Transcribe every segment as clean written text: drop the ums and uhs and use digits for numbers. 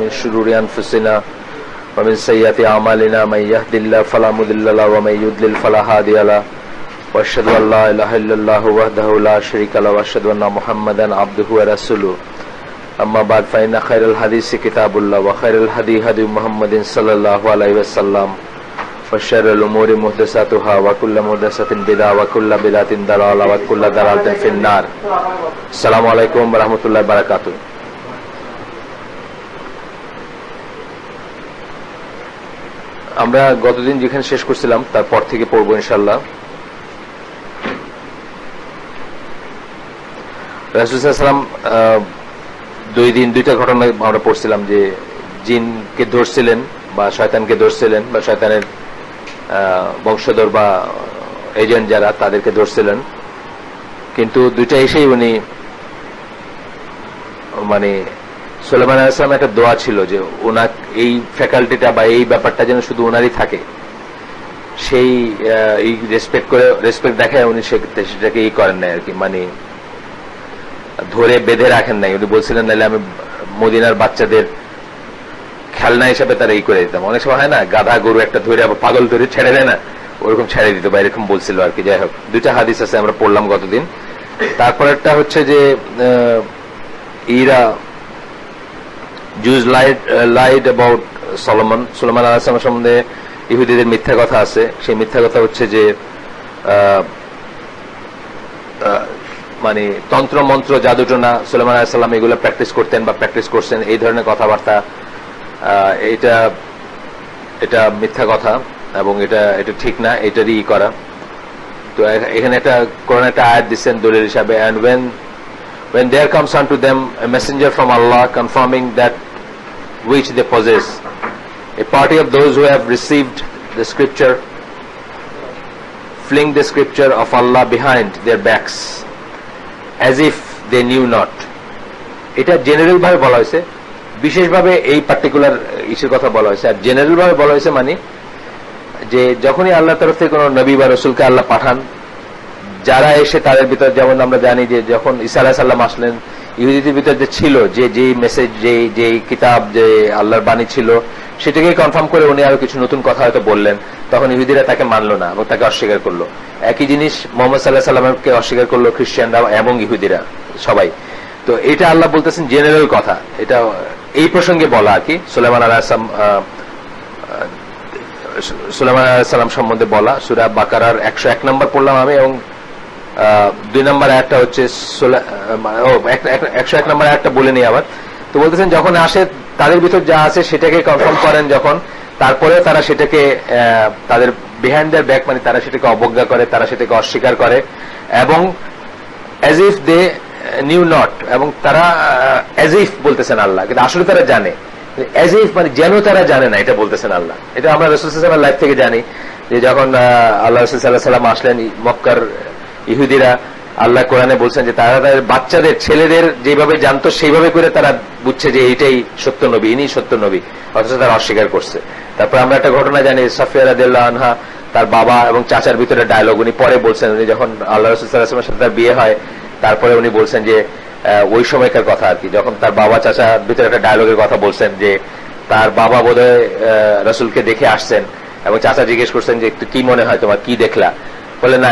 من شرور أنفسنا ومن سيئات أعمالنا من يهد الله فلا مضل له ومن يضلل فلا هادي له وأشهد أن لا إله إلا الله وحده لا شريك له وأشهد أن محمدا عبده ورسوله أما بعد فإن خير الحديث كتاب الله وخير الهدي هدي محمد صلى الله عليه وسلم وشر الأمور محدثاتها وكل محدثة بدعة وكل بدعة ضلالة وكل ضلالة في النار. السلام عليكم ورحمة الله وبركاته. আমরা গতদিন যেখানে শেষ করছিলাম তারপর থেকে পড়বো ইনশাআল্লাহ। রাসূল সাল্লাল্লাহু আলাইহি ওয়াসাল্লাম দুইটা ঘটনা আমরা পড়ছিলাম যে জিনকে ধরছিলেন বা শয়তানকে ধরছিলেন বা শয়তানের বংশধর বা এজেন্ট যারা তাদেরকে ধরছিলেন, কিন্তু দুইটা এসেই উনি মানে সুলাইমান আলাইহিস সালামের একটা দোয়া ছিল যে ওনার এই ফ্যাকাল্টিটা বা এই ব্যাপারটা যেন শুধু ওনারই থাকে, সেই রেসপেক্ট দেখায় উনি সেটাকে করেন নাই আর কি, মানে ধরে বেঁধে রাখেন নাই। উনি বলছিলেন নাহলে আমি মদিনার বাচ্চাদের খেলনা হিসাবে তারা করে দিতাম। অনেক সময় হয় না গাধা গরু একটা ধরে আবার পাগল ধরে ছেড়ে দেয় না, ওরকম ছেড়ে দিত বা এরকম বলছিল আর কি। যাই হোক, দুইটা হাদিস আছে আমরা পড়লাম গতদিন। তারপর একটা হচ্ছে যে Jews lied about Solomon আলাইহিস সালাম সম্বন্ধে ইহুদিদের মিথ্যা কথা আছে। সেই মিথ্যা কথা হচ্ছে যে মানে তন্ত্র মন্ত্র জাদুটোনা সুলাইমান আলাইহিস সালাম এগুলো প্র্যাকটিস করতেন বা প্র্যাকটিস করছেন, এই ধরনের কথাবার্তা, এটা মিথ্যা কথা এবং এটা ঠিক না, এটারই করা। তো এখানে একটা কোরআন একটা আয়াত দিচ্ছেন দলিল হিসাবে, and when there comes unto them a messenger from Allah confirming that which they possess, a party of those who have received the scripture fling the scripture of Allah behind their backs as if they knew not. এটা general ভাবে বলা হয়েছে, বিশেষভাবে এই particular ইস্যুর কথা বলা হয়েছে। আর জেনারেল ভাবে বলা হয়েছে মানে যে যখনই আল্লাহর তরফ থেকে কোন নবী বা রাসূলকে আল্লাহ পাঠান, যারা এসে তাদের ভিতর, যেমন আমরা জানি যে যখন ঈসা আলাইহিস সালাম আসলেন, ইহুদিদের ভিতর যে ছিল যে মেসেজ, যে কিতাব, যে আল্লাহর বাণী ছিল, সেটাকেই কনফার্ম করে উনি আরো কিছু নতুন কথা হয়তো বললেন, তখন ইহুদিরা তাকে মানলো না এবং তাকে অস্বীকার করলো। একই জিনিস মুহাম্মদ সাল্লাল্লাহু আলাইহি ওয়াসাল্লামকে অস্বীকার করলো খ্রিস্টানরা এবং ইহুদিরা সবাই। তো এটা আল্লাহ বলতেছেন জেনারেল কথা, এটা এই প্রসঙ্গে বলা আর কি। সুলাইমান আলাইহিস সালাম সম্বন্ধে বলা, সূরা বাকারার 101 নম্বর পড়লাম আমি, এবং 2 নম্বর আয়াতটা হচ্ছে 101 নম্বর আয়াতটা বলে নিই আবার। তো বলতেছেন যখন আসে তাদের ভিতর যা আছে সেটাকে কনফার্ম করেন যখন, তারপরে তারা সেটাকে তাদের বিহাইন্ড দেয়ার ব্যাক মানে তারা সেটাকে অবজ্ঞা করে, তারা সেটাকে অস্বীকার করে, এবং as if they knew not, এবং তারা অ্যাজ ইফ বলতেছেন আল্লাহ, কিন্তু আসলে তারা জানে। অ্যাজ ইফ মানে যেন তারা জানে না, এটা বলতেছেন আল্লাহ। এটা আমরা রাসূল সাল্লাল্লাহু আলাইহি ওয়াসাল্লামের লাইফ থেকে জানি যে যখন আল্লাহ রাসূল সাল্লাল্লাহু আলাইহি ওয়াসাল্লাম আসলেন, মক্কার ইহুদিরা, আল্লাহ কোরআনে বলছেন যে তারা তাদের বাচ্চাদের, ছেলেদের যেভাবে জানতো সেইভাবে করে তারা বুঝছে যে এইটাই সত্য নবী, ইনি সত্য নবী, অথচ তারা অস্বীকার করছে। তারপর আমরা একটা ঘটনা জানি, সাফিয়া রাদিয়াল্লাহু আনহা, তার বাবা এবং চাচার ভিতরে ডায়লগ উনি পরে বলছেন, উনি যখন আল্লাহ রাসূল সাল্লাল্লাহু আলাইহি ওয়াসাল্লামের সাথে তার বিয়ে হয়, তারপরে উনি বলছেন যে ওই সময়কার কথা আর কি, যখন তার বাবা চাচার ভিতরে একটা ডায়লগের কথা বলছেন যে তার বাবা বোধহয় রাসূলকে দেখে আসছেন এবং চাচা জিজ্ঞেস করছেন যে একটু কি মনে হয় তোমার, কি দেখলা? বলে না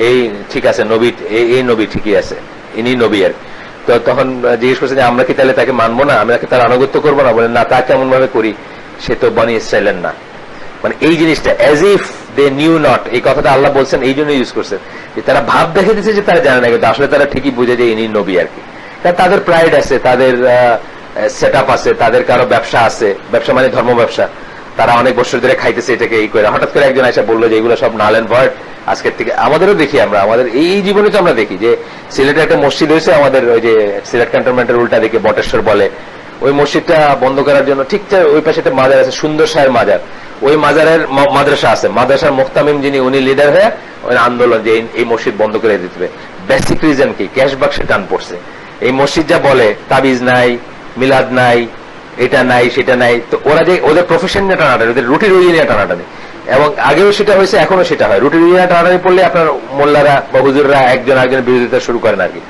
এই ঠিক আছে, নবী এই নবী ঠিকই আছে, ইনি নবী আর। তো তখন জিজ্ঞেস করছেন যে আমরা কি তাহলে তাকে মানবো না, আমরা কি তার আনুগত্য করবো না? বলে না, তা কেমন ভাবে করি, সে তো বনি ইসরাইলের না। মানে এই জিনিসটা as if they knew not, এই কথাটা আল্লাহ বলছেন এই জন্য ইউজ করছেন যে তারা ভাব দেখে দিচ্ছে যে তারা জানে না, কিন্তু আসলে তারা ঠিকই বুঝে যে ইনি নবী আর কি। তাদের প্রাইড আছে, তাদের সেট আপ আছে, তাদের কারো ব্যবসা আছে, ব্যবসা মানে ধর্ম ব্যবসা, তারা অনেক বছর ধরে খাইতেছে এটাকে এই করে। হঠাৎ করে একজন এসে বললো যে এগুলো সব নাল এন্ড ভয়েড, আজকের থেকে আমাদেরও দেখি, আমাদের এই জীবনে তো আমরা দেখি যে সিলেটে একটা মসজিদ হয়েছে, আমাদের ওই যে সিলেট ক্যান্টনমেন্টের উল্টা দিকে বটেশ্বর বলে, ওই মসজিদটা বন্ধ করার জন্য ঠিক ওই পাশে একটা মাজার আছে, সুন্দর শাহের মাজার, ওই মাজারের মাদ্রাসা আছে, মাদ্রাসার মুহতামিম যিনি, উনি লিডার হয়ে ওই আন্দোলন যে এই মসজিদ বন্ধ করে দিতে হবে। বেসিক রিজন কি? ক্যাশ বাক্সে টান পড়ছে। এই মসজিদ যা বলে তাবিজ নাই, মিলাদ নাই, এটা নাই, সেটা নাই, তো ওরা যে ওদের প্রফেশন নিয়ে টানাটানি, ওদের রুটি রুজি নিয়ে টানাটানি, এবং আগেও সেটা হয়েছে, এখনো সেটা হয়। রুটি রুজি নিয়ে টানাটানি পড়লে আপনার মোল্লারা বা হুজুররা একজন একজনের বিরোধিতা শুরু করেন আর কি।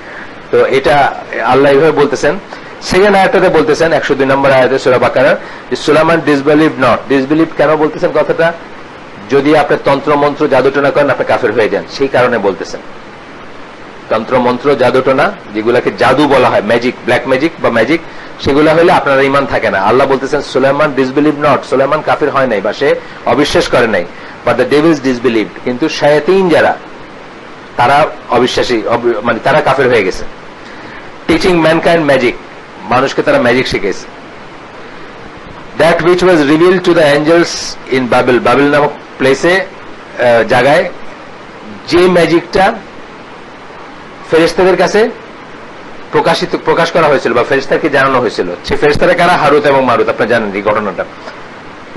তো এটা আল্লাহ এইভাবে বলতেছেন সেকেন্ড আয়াতে বলতেছেন 102 নম্বর আয়াতে সূরা বাকারার যে সুলাইমান ডিসবিলিভ নট। ডিসবিলিভ কেন বলতেছেন কথাটা? যদি আপনি তন্ত্র মন্ত্র জাদুটনা করেন আপনি কাফের হয়ে যান, সেই কারণে বলতেছেন। তন্ত্র মন্ত্র জাদুটনা যেগুলাকে জাদু বলা হয়, ম্যাজিক, ব্ল্যাক ম্যাজিক বা ম্যাজিক, সেগুলো হলে আপনার ঈমান থাকে না। আল্লাহ বলতেছেন সুলাইমান ডিসবিলিভ নট, সুলাইমান কাফের হয় নাই বা সে অবিশ্বাস করে নাই, বাট দ্য ডেভিলস ডিসবিলিভড। কিন্তু শায়াতিন যারা, তারা অবিশ্বাসী, মানে তারা কাফের হয়ে গেছে। টিচিং ম্যানকাইন্ড ম্যাজিক, মানুষকে তারা ম্যাজিক শিখেছে। That which was revealed to the angels in Babel, Babel নামক প্লেসে, জায়গায় যে ম্যাজিকটা ফেরেশতাদের কাছে প্রকাশ করা হয়েছিল বা ফেরেশতাকে জানানো হয়েছিল, সে ফেরেশতারা কারা? হারুত এবং মারুত। আপনি জানেন এই ঘটনাটা।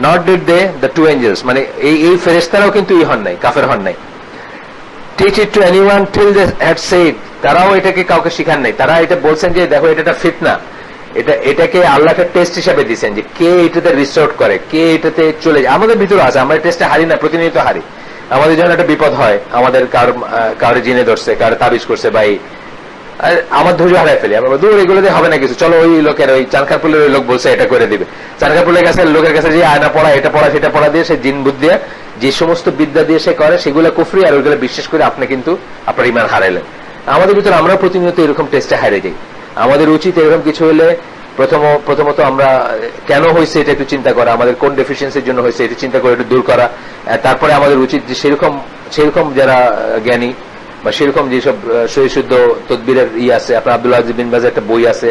Not did they the two angels, মানে এই ফেরেশতারাও কিন্তু হন নাই, কাফের হন নাই। Teach it to anyone till they had said, তারাও এটাকে কাউকে শিখান নাই। তারা এটা বলছেন যে দেখো এটা ফিতনা, এটাকে আল্লাহকে টেস্ট হিসাবে দিচ্ছেন যে কে এটাতে রিসোর্ট করে, কে এটাতে চলে যায়। আমাদের ভিতরে আছে, আমরা টেস্টে হারি না, প্রতিনিয়ত হারি। আমাদের যখন একটা বিপদ হয়, আমাদের কারো জিনে ধরছে, কারো তাবিজ করছে, ভাই আমার ধৈর্য হারাই ফেলি। আমরা দূর এগুলোতে হবে না কিছু, চলো ওই লোকের, ওই চানখারপুলের ওই লোক বলছে এটা করে দিবে। চানখারপুলের কাছে লোকের কাছে যে আয়না পড়া, এটা পড়া, সেটা পড়া দিয়ে, সে জিন বুদ্ধি দিয়ে যে সমস্ত বিদ্যা দিয়ে সে করে, সেগুলো কুফরি। আর ওইগুলো বিশ্বাস করে আপনি কিন্তু আপনার ঈমান হারাইলেন। আমাদের ভিতরে আমরা প্রতিনিয়ত এরকম টেস্টে হারিয়ে যাই। আমাদের উচিত এরকম কিছু হলে প্রথমত আমরা কেন হয়েছে এটা একটু চিন্তা করা, আমাদের কোন ডেফিসিয়েন্সির জন্য হয়েছে এটা চিন্তা করে একটু দূর করা। তারপরে আমাদের উচিত যে সেরকম যারা জ্ঞানী বা সেরকম যেসব সহিশুদ্ধ তদবিরের আছে, আপনার আব্দুল্লাহ আজিজ বিন বাজের একটা বই আছে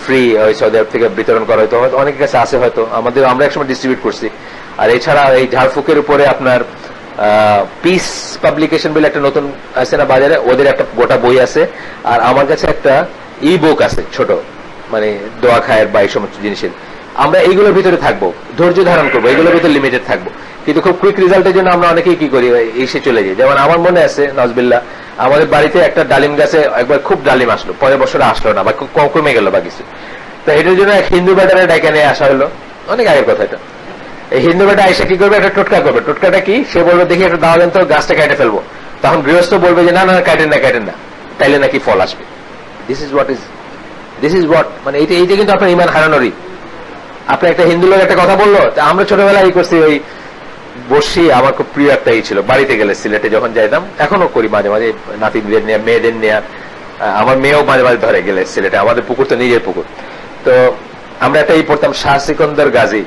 ফ্রি, ওই সৌদি আরব থেকে বিতরণ করা হয়তো, অনেকের কাছে আছে হয়তো, আমরা একসময় ডিস্ট্রিবিউট করছি। আর এছাড়া এই ঝাড়ফুকের উপরে আপনার পিস পাবলিকেশন বলে একটা নতুন আছে না বাজারে, ওদের একটা গোটা বই আছে। আর আমার কাছে একটা ই বুক আছে ছোট, মানে দোয়া খায়ের বা এই সমস্ত জিনিসের। আমরা এইগুলোর ভিতরে থাকবো, ধৈর্য ধারণ করবো, এগুলোর ভিতরে লিমিটেড থাকবো। কিন্তু খুব কুইক রেজাল্টের জন্য আমরা অনেকেই কি করি, এসে চলে যাই। যেমন আমার মনে আছে নজবিল্লাহ, আমাদের বাড়িতে একটা ডালিম গাছে একবার খুব ডালিম আসলো, পরের বছরে আসলো না বা কমে গেল বা কিছু। তো এটার জন্য এক হিন্দু বেটারে ডাইকা নিয়ে আসা হলো, অনেক আগের কথা এটা। এই হিন্দু বেটা এসে কি করবে, একটা টোটকা করবে। টোটকাটা কি? সে বলবে দেখি একটা দাওয়া দেন তো, গাছটা কেটে ফেলবো। তখন গৃহস্থ বলবে যে না না, কাটেন না, তাইলে নাকি ফল আসবে। দিস ইজ হোয়াট, মানে এইটা কিন্তু আপনার ঈমান হারানোরই। আপনি একটা হিন্দু লোক একটা কথা বললো, আমরা ছোটবেলায় এই করছি, ওই বসি, আমার খুব প্রিয় একটা ছিল, বাড়িতে গেলে সিলেটে যখন যাইতাম, এখনো করি মাঝে মাঝে, নাতিদের নিয়ে, মেয়েদের নিয়ে। আমার মেয়েও মাঝে মাঝে ধরে গেলে সিলেটে, আমাদের পুকুর তো নিজের পুকুর। তো আমরা একটা পড়তাম, শাহ সিকন্দর গাজী,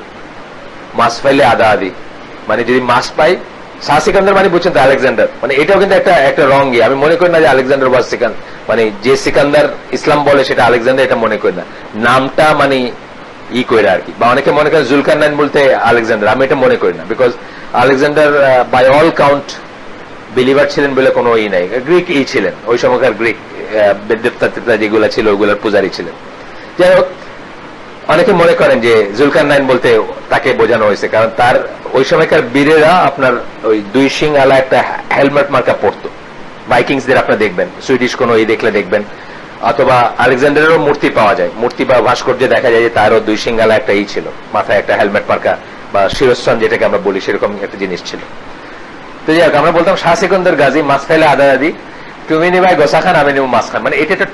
মাছ পাইলে আদা আদি, মানে যদি মাছ পাই, শাহ সিকান্দার মানে বুঝছেন তো আলেকজান্ডার, মানে এটাও কিন্তু একটা রঙই। আমি মনে করি না যে আলেকজান্ডার বা সিকান্দার, মানে যে সিকান্দার ইসলাম বলে সেটা আলেকজান্ডার, এটা মনে করি না। নামটা মানে কইরা আর কি, বা অনেকে মনে করেন জুলকারনাইন বলতে আলেকজান্ডার, আমি এটা মনে করি না। Because Alexander by all count believer ছিলেন বলে কোনো নাই, গ্রিক ছিলেন, ওই সময়কার গ্রিক দেবতা যেগুলো ছিল ওগুলোর পূজারী ছিলেন। যাই হোক, অনেকে মনে করেন যে জুলকারনাইন বলতে তাকে বোঝানো হয়েছে, কারণ তার ওই সময়কার বীরেরা আপনার ওই 2 শিং আলা একটা হেলমেট মার্কা পড়তো। ভাইকিংসদের আপনার দেখবেন, সুইডিশ কোন দেখলে দেখবেন, অথবা আলেকজান্ডারেরও মূর্তি পাওয়া যায়, মূর্তি বা ভাস্কর্যে দেখা যায় যে তারও 2 শিং আলা একটা ছিল, মাথায় একটা হেলমেট মার্কা বা শিরস্থান যেটাকে আমরা বলি, সেরকম একটা জিনিস ছিল। তো যাই হোক, আমরা বলতাম শাহ সিকন্দর গাজী, মাছ খাইলে আদা আদি, তুমি নিবাই গোসা খান, আমি নেব মাছ খান। মানে এটা একটা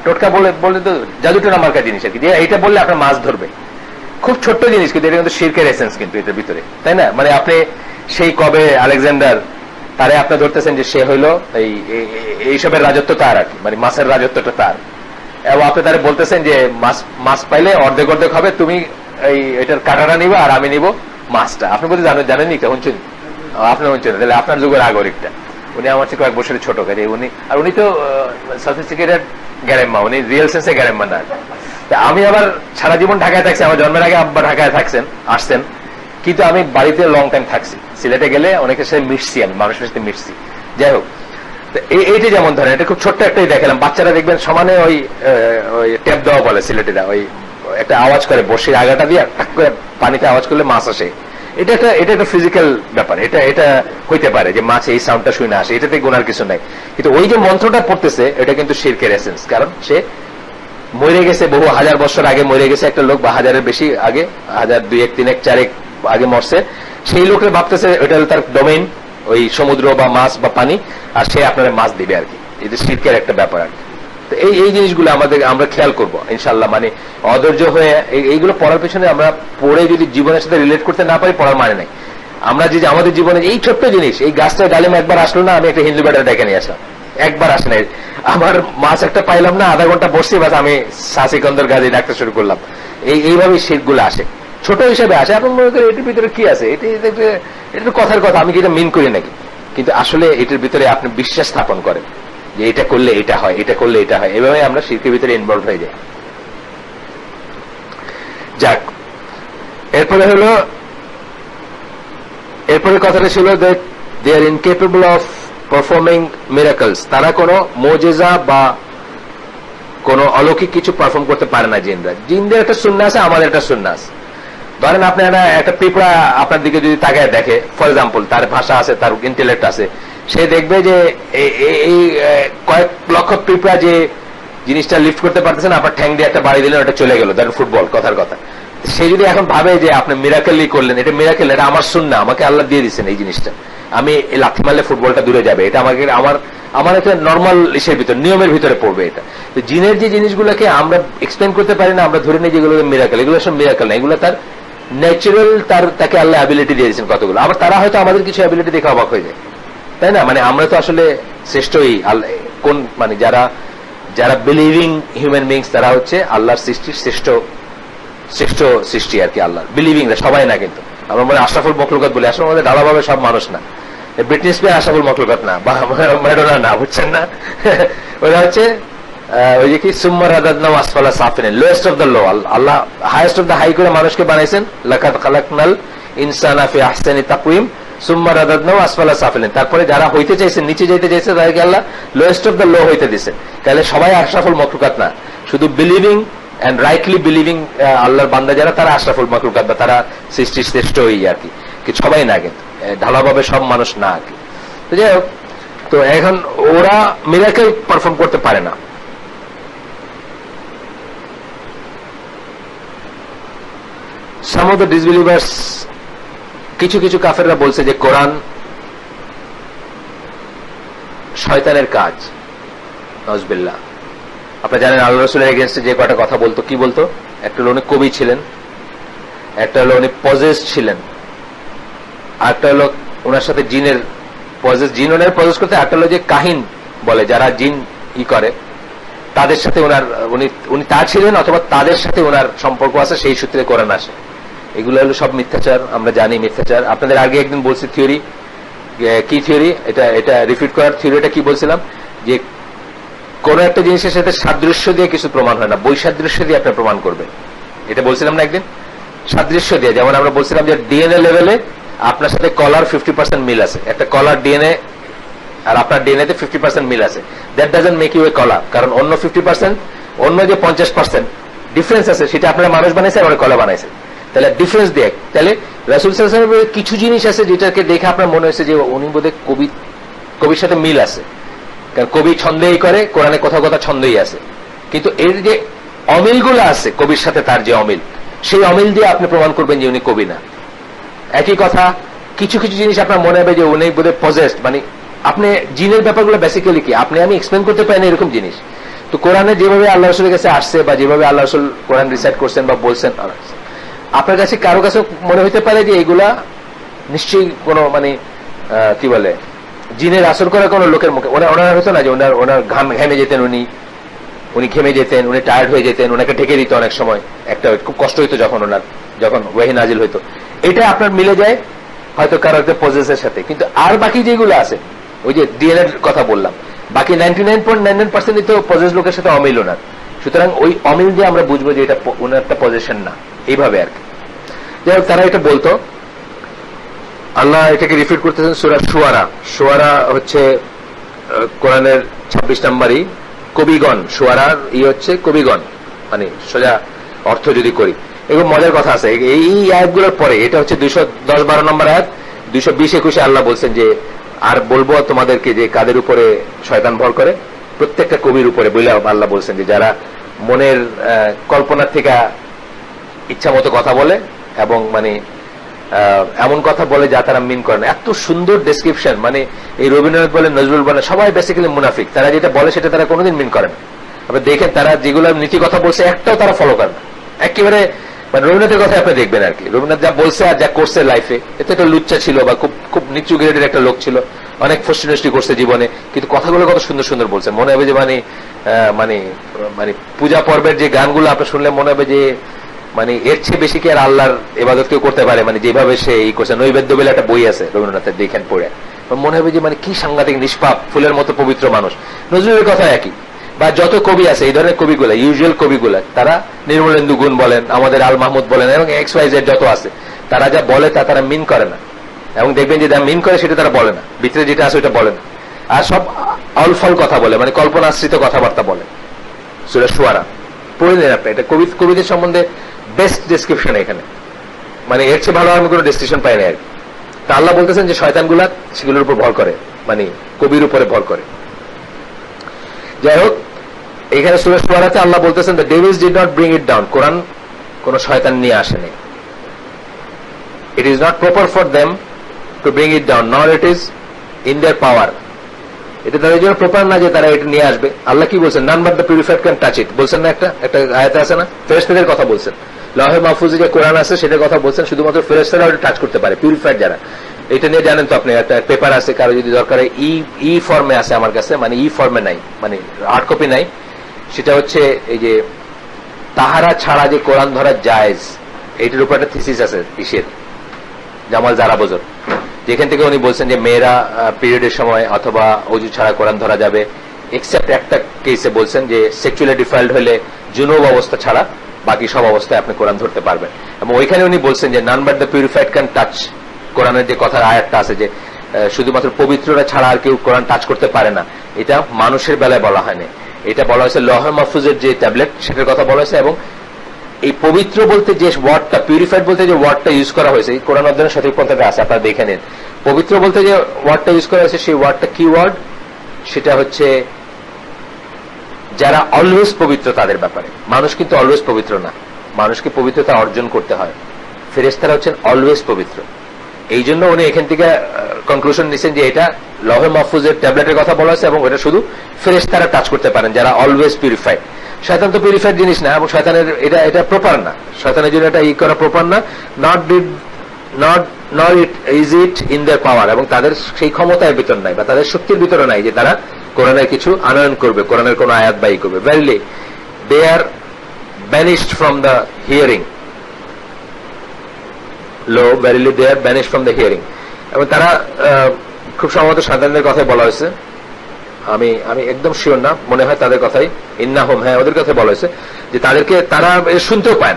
টোটকা বলে তো জাদুটোনা মার্কা জিনিস আর কি, যে এটা বললে আপনার মাছ ধরবে। খুব ছোট্ট জিনিস, কিন্তু এটা কিন্তু শিরকের এসেন্স কিন্তু এটার ভিতরে, তাই না? মানে আপনি সেই কবে আলেকজান্ডার, তারে আপনি ধরতেছেন যে সে হইলো এইসবের রাজত্ব তার আর কি, মানে মাছের রাজত্বটা তার। এবং আপনি তারে বলতেছেন যে মাছ পাইলে অর্ধেক হবে, তুমি এটার কাঁটাটা নিবা আর আমি নিব মাছটা। আপনি বলতে জানেননি কে শুনছেন? আপনি শুনছেন, তাহলে আপনার যুগের আগরিকটা। উনি আমার থেকে কয়েক বছরের ছোট, কাজে উনি তো সফিস্টিকেটেড গ্যারেম্মা, উনি রিয়েল সেন্সে গ্যারেম্মা না। আমি আবার সারা জীবন ঢাকায় থাকছি, আমার জন্মের আগে আব্বা ঢাকায় আসছেন, কিন্তু আমি বাড়িতে লং টাইম থাকছি। সিলেটে গেলে অনেকের সাথে মিশছি, আমি মানুষের সাথে মিশছি। যাই হোক, এইটা যেমন ধরেন, এটা খুব ছোট্ট একটাই দেখালাম। বাচ্চারা দেখবেন সমানে ওই ট্যাপ দেওয়া বলে সিলেটিরা, ওই একটা আওয়াজ করে বসে আগাটা দিয়ে টাক করে পানিতে আওয়াজ করলে মাছ আসে। এটা একটা ফিজিক্যাল ব্যাপার, এটা হইতে পারে যে মাছ এই সাউন্ডটা শুনে আসে, এটাতে গুনার কিছু নাই। কিন্তু ওই যে মন্ত্রটা পড়তেছে, এটা কিন্তু শিরকের এসেন্স। কারণ সে মরে গেছে, বহু হাজার বছর আগে মরে গেছে একটা লোক, বা হাজারের বেশি আগে, 1000, 2, 1, 3, 1, 4 আগে মরছে। সেই লোকের ভাবতেছে এটা তার ডোমেইন, ওই সমুদ্র বা মাছ বা পানি, আর সে আপনার মাছ দিবে আর কি। এটা শিরকের একটা ব্যাপার আর কি। তো এই জিনিসগুলো আমরা খেয়াল করবো ইনশাল্লাহ। মানে অধৈর্য হয়ে এইগুলো পড়ার পেছনে আমরা পড়ে যদি জীবনের সাথে রিলেট করতে না পারি, পড়ার মানে নাই। আমরা যে আমাদের জীবনে এই ছোট্ট জিনিস, এই গাছটায় ডালিম একবার আসলো না, আমি একটা হিন্দু ব্যাটার ডেকে নিয়ে আসলাম, একবার আসে নাই। আমার মাছ একটা পাইলাম না, আধা ঘন্টা বসছি, বাস আমি সিকন্দর গাছে ডাকতে শুরু করলাম। এইভাবে শীতগুলো আসে, ছোট হিসেবে আসে। এখন মনে করি এটির ভিতরে কি আছে, এটা কথার কথা, আমি কি এটা মিন করি নাকি? কিন্তু আসলে এটার ভিতরে আপনি বিশ্বাস স্থাপন করেন যে এটা করলে এটা হয়, এটা করলে এটা হয়। এভাবে আমরা শিরকের ভিতরে ইনভলভ হয়ে যাই। যাক, এরপরে কথাটা ছিল যে দে আর ইনকেপেবল অফ পারফর্মিং মিরাকলস। তারা কোনো মুজিজা বা কোনো অলৌকিক কিছু পারফর্ম করতে পারে না জিনরা। জিনদের একটা সুন্নাহ আছে, আমাদের একটা সুন্নাহ আছে। ধরেন আপনি একটা পিঁপড়া আপনার দিকে যদি তাকায় দেখে, ফর এক্সাম্পল, তার ভাষা আছে, তার ইন্টেলেক্ট আছে, সে দেখবে যে এই কয়েক লক্ষ পিঁপড়া যে জিনিসটা লিফট করতে পারতেছে না, আপনার ঠ্যাং দিয়ে একটা বাড়ি দিলেন, ওটা চলে গেল, ধরেন ফুটবল, কথার কথা। সে যদি এখন ভাবে যে আপনি মিরাকেলই করলেন, এটা মিরাকেল, এটা আমার সুন্নাহ, আমাকে আল্লাহ দিয়ে দিচ্ছেন এই জিনিসটা, আমি লাথি মারলে ফুটবলটা দূরে যাবে, এটা আমাকে আমার একটা নর্মাল ইসের ভিতরে, নিয়মের ভিতরে পড়বে এটা। তো জিনের যে জিনিসগুলোকে আমরা এক্সপ্লেন করতে পারি না, আমরা ধরে নিই যেগুলো মিরাকেল, এগুলো সব মিরাকেল না, এগুলো তার ন্যাচারাল, তাকে আল্লাহ অ্যাবিলিটি দিয়ে দিয়েছেন কতগুলো। আবার তারা হয়তো আমাদের কিছু অ্যাবিলিটি দেখে অবাক হয়ে যায়, তাই না? মানে আমরা তো আসলে শ্রেষ্ঠই কোন, মানে যারা বিলিভিং হিউম্যান বিংস, তারা হচ্ছে আল্লাহর সৃষ্টির শ্রেষ্ঠ সৃষ্টি আর কি। আল্লাহ বিলিভিং, সবাই না, কিন্তু আমরা মনে আশরাফুল মখলুকাত বলি, আসলে আমাদের ঢালাভাবে সব মানুষ না। ব্রিটনি স্পিয়ার আশরাফুল মখলুকাত না, বা ম্যাডোনা না, বুঝছেন না? ওরা হচ্ছে ওই যে কি সুম্মা রাদাদনাহু আসফালা সাফিলিন, লোয়েস্ট অফ দ্য লো। আল্লাহ হাইয়েস্ট অফ দ্য হাই করে মানুষকে বানাইছেন, লাকাদ খালাকনাল ইনসানা ফি আহসানি তাকওয়িম সুম্মা রাদাদনাহু আসফালা সাফিলিন। তারপরে যারা হইতে চাইছেন, নিচে যেতে চাইছে, তাদেরকে আল্লাহ লোয়েস্ট অফ দ্য লো হইতে দিয়েছেন। তাহলে সবাই আশরাফুল মখলুকাত না, শুধু বিলিভিং এন্ড রাইটলি বিলিভিং আল্লাহর বান্দা যারা, তারা আশরাফুল মখলুকাত, বা তারা সৃষ্টির শ্রেষ্ঠ হই আর কি। সবাই না, কিন্তু ঢালাভাবে সব মানুষ না আর কি। তো যাই হোক, তো এখন ওরা মিরাকেল পারফর্ম করতে পারে না। সাম অফ দ্য ডিসবিলিভার্স, কিছু কাফেররা বলছে যে কোরআন শয়তানের কাজ। নাউজুবিল্লাহ। আপনারা জানেন আল্লাহ রাসূলের এগেইনস্টে যে কয়টা কথা বলতো, কি বলতো? একটা হলো উনি কবি ছিলেন, একটা হলো উনি পজেসড ছিলেন, আরেকটা হলো ওনার সাথে জিনের জিন ওনার পজেস করতে, একটা হলো যে কাহিন বলে, যারা জিন করে তাদের সাথে উনি তা ছিলেন, অথবা তাদের সাথে ওনার সম্পর্ক আছে, সেই সূত্রে কোরআন আসে। এগুলো হলো সব মিথ্যাচার, আমরা জানি মিথ্যাচার। আপনাদের আগে একদিন বলছি থিওরি, কি থিওরি, এটা রিপিট করার থিওরিটা কি বলছিলাম, যে কোন একটা জিনিসের সাথে সাদৃশ্য দিয়ে কিছু প্রমাণ হয় না, বৈসাদৃশ্য দিয়ে আপনি প্রমাণ করবেন। এটা বলছিলাম না একদিন, সাদৃশ্য দিয়ে। যেমন আমরা বলছিলাম যে ডিএনএ লেভেলে আপনার সাথে কলার 50% মিল আছে, একটা কলার ডিএনএ আর আপনার ডিএনএ তে 50% মিল আছে, that doesn't make U A কলার। কারণ অন্য 50%, অন্য যে 50% ডিফারেন্স আছে, সেটা আপনারা মানুষ বানাইছে আর ওরা কলা বানাইছে, তাহলে ডিফারেন্স দেখ। তাহলে রাসূল সাল্লাল্লাহু আলাইহি ওয়াসাল্লামের কিছু জিনিস আছে যেটাকে দেখে আপনার মনে হয়েছে যে উনি বোধহয় কবির সাথে মিল আছে, কারণ কবি ছন্দেই করে, কোরআনে কোথাও কোথাও ছন্দই আছে। কিন্তু এর যে অমিলগুলো আছে কবির সাথে, তার যে অমিল, সেই অমিল দিয়ে আপনি প্রমাণ করবেন যে উনি কবি না। একই কথা, কিছু জিনিস আপনার মনে হবে যে উনি বোধহয় পজেসড, মানে আপনি জিনের ব্যাপারগুলো বেসিক্যালি কি আপনি আমি এক্সপ্লেন করতে পারেন এরকম জিনিস। তো কোরআনে যেভাবে আল্লাহ রাসূলের কাছে আসছে, বা যেভাবে আল্লাহ রাসূল কোরআন রিসাইট করছেন বা বলছেন, আপনার কাছে কারো কাছে মনে হইতে পারে যে এগুলা নিশ্চয়ই কোনো মানে কি বলে জিনের আসর করা কোনো লোকের মুখে। ওনার হতো না যে ওনার ঘেমে যেতেন, উনি ঘেমে যেতেন, উনি টায়ার্ড হয়ে যেতেন, ওনাকে ঢেকে দিত অনেক সময়, একটা খুব কষ্ট হইতো যখন ওয়াহি নাজিল হইতো। এটা আপনার মিলে যায় হয়তো কারো একটা পজেসের সাথে। কিন্তু আর বাকি যেগুলো আছে, ওই যে ডিএনএ কথা বললাম, বাকি 99.99% তো পজেস লোকের সাথে অমিল ওনার। সুতরাং ওই অমিল দিয়ে আমরা বুঝবো যে এটা ওনার একটা পজেশন না, এইভাবে আর কি। যাই হোক, তারা এটা বলতো। আল্লাহ এটাকে রিপিট করতেছেন সূরা শুআরা হচ্ছে কোরআনের 26 নম্বরই। কবিগণ, শুআরার হচ্ছে কবিগণ, মানে সোজা অর্থ যদি করি। এগুলো মজার কথা আছে এই আয়াতগুলোর পরে। এটা হচ্ছে 210-12 নম্বর আয়াত। 220-21 আল্লাহ বলছেন যে আর বলবো তোমাদেরকে যে কাদের উপরে শয়তান ভর করে, প্রত্যেকটা কবির উপরে বলে আল্লাহ বলছেন যে যারা মনের কল্পনার থেকে ইচ্ছা মতো কথা বলে, এবং মানে এমন কথা বলে যা তারা মিন করে না। এত সুন্দর ডেসক্রিপশন, মানে এই রবীন্দ্রনাথ বলে, নজরুল বলে, সবাই বেসিক্যালি মুনাফিক। তারা যেটা বলে সেটা তারা কোনোদিন মিন করে না। আপনি দেখেন তারা যেগুলো নীতি কথা বলছে একটাও তারা ফলো করে না, একেবারে মানে রবীন্দ্রনাথের কথা আপনি দেখবেন আর কি, রবীন্দ্রনাথ যা বলছে আর যা করছে লাইফে, এতে একটা লুচ্চা ছিল বা খুব খুব নিচু গ্রেডের একটা লোক ছিল, অনেক ফষ্টি করছে জীবনে, কিন্তু কথাগুলো কত সুন্দর সুন্দর বলছে, মনে হবে যে মানে মানে মানে পূজা পর্বের যে গানগুলো আপনি শুনলে মনে হবে যে মানে এর চেয়ে বেশি কি আর আল্লাহর ইবাদত কেউ করতে পারে, মানে যেভাবে সে এই করছে। নৈবেদ্য বলে একটা বই আছে রবীন্দ্রনাথের, দেখেন পড়ে মনে হবে যে মানে কি সাংঘাতিক নিষ্পাপ ফুলের মতো পবিত্র মানুষ। নজরুলের কথা একই, বা যত কবি আছে এই ধরনের কবিগুলা, ইউজুয়াল কবিগুলা, তারা নির্মলেন্দু গুণ বলেন, আমাদের আল মাহমুদ বলেন, এবং এক্স ওয়াই জেড যত আছে, তারা যা বলে তা তারা মিন করে না, এবং দেখবেন যে যা মিন করে সেটা তারা বলে না, ভিতরে যেটা আছে ওটা বলে না, আর সব অলফল কথা বলে, মানে কল্পনাশ্রিত কথাবার্তা বলে। সূরা শুআরা পড়ে নেন আপনি, এটা কবিদের সম্বন্ধে বেস্ট ডেসক্রিপশন এখানে, মানে এর চেয়ে ভালো আমি কোনো ডেসক্রিপশন পাই না আর কি। তা আল্লাহ বলতেছেন যে শয়তানগুলা সেগুলোর উপর ভর করে, মানে কবির উপরে ভর করে। যাই হোক, এখানে সূরা শুআরাতে আল্লাহ বলতেছেন the devils did not bring it down, কোরআন কোন শয়তান নিয়ে আসেনি। It is not proper for them to bring it down, not it is in their power, এটা তাদের জন্য প্রপার না যে তারা এটা নিয়ে আসবে। আল্লাহ কি বলছেন? None but the purified can touch it, বলছেন না একটা আয়াতে আছে না, ফেরেশতাদের কথা বলছেন, লহে মাহফুজে যে কোরআন আছে সেটার কথা বলছেন, শুধুমাত্র ফেরেশতারা ওটা টাচ করতে পারে, পিউরিফাইড যারা। এটা নিয়ে জানেন তো আপনি, একটা পেপার আছে, কারো যদি দরকার ই ফর্মে আছে আমার কাছে, মানে ই ফর্মে নাই, মানে হার্ড কপি নাই, সেটা হচ্ছে এই যে তাহারা ছাড়া যে কোরআন ধরা জায়েজ, এইটার উপর একটা থিসিস আছে ইসের, জামাল জারাবজর, যেখান থেকে উনি বলছেন যে মেয়েরা পিরিয়ডের সময় অথবা অজু ছাড়া কোরআন ধরা যাবে, এক্সেপ্ট একটা কেসে বলছেন যে সেক্সুয়ালি ডিফাইল্ড হলে জুনুব অবস্থা ছাড়া বাকি সব অবস্থায় আপনি কোরআন ধরতে পারবেন। এবং ওইখানে উনি বলছেন যে none but the purified can touch, কোরআনের যে কথার আয়াতটা আছে যে শুধুমাত্র পবিত্ররা ছাড়া আর কেউ কোরআন টাচ করতে পারে না, এটা মানুষের বেলায় বলা হয়নি, এটা বলা হয়েছে লহে মাহফুজের যে ট্যাবলেট সেটার কথা বলা হয়েছে। এবং এই পবিত্র বলতে যে ওয়ার্ডটা, পিউরিফাইড বলতে যে ওয়ার্ডটা ইউজ করা হয়েছে, এই কোরআন অধ্যয়নের সঠিক পন্থাটা আছে, আপনারা দেখে নিন। পবিত্র বলতে যে ওয়ার্ডটা ইউজ করা হয়েছে, সেই ওয়ার্ডটা কি ওয়ার্ড? সেটা হচ্ছে যারা অলওয়েজ পবিত্র তাদের ব্যাপারে। মানুষ কিন্তু অলওয়েজ পবিত্র না, মানুষকে পবিত্রতা অর্জন করতে হয়। ফেরেশতারা হচ্ছেন অলওয়েজ পবিত্র। এই জন্য উনি এখান থেকে কনক্লুশন নিচ্ছেন যে এটা লহে মাহফুজের ট্যাবলেটের কথা বলা হয়েছে, এবং এটা শুধু ফেরেশতারা টাচ করতে পারেন যারা অলওয়েজ পিউরিফাইড। শয়তান তো পিউরিফাইড জিনিস না, এবং শয়তানের এটা প্রপার না, শয়তানের জন্য এটা করা প্রপার না, not is it in their power, এবং তাদের সেই ক্ষমতার ভিতর নাই বা তাদের শক্তির ভিতরে নাই যে তারা কোরআনের কিছু আনয়ন করবে, কোরআনের কোন আয়াত বাই করবে। Verily they are banished from the hearing, verily they are banished from the hearing, এবং তারা খুব সম্ভবত শয়তানদের কথাই বলা হয়েছে, আমি একদম শিওর না, মনে হয় তাদের কথাই, ইন্নাহুম, হ্যাঁ ওদের কথাই বলা হয়েছে, যে তারা শুনতেও পায়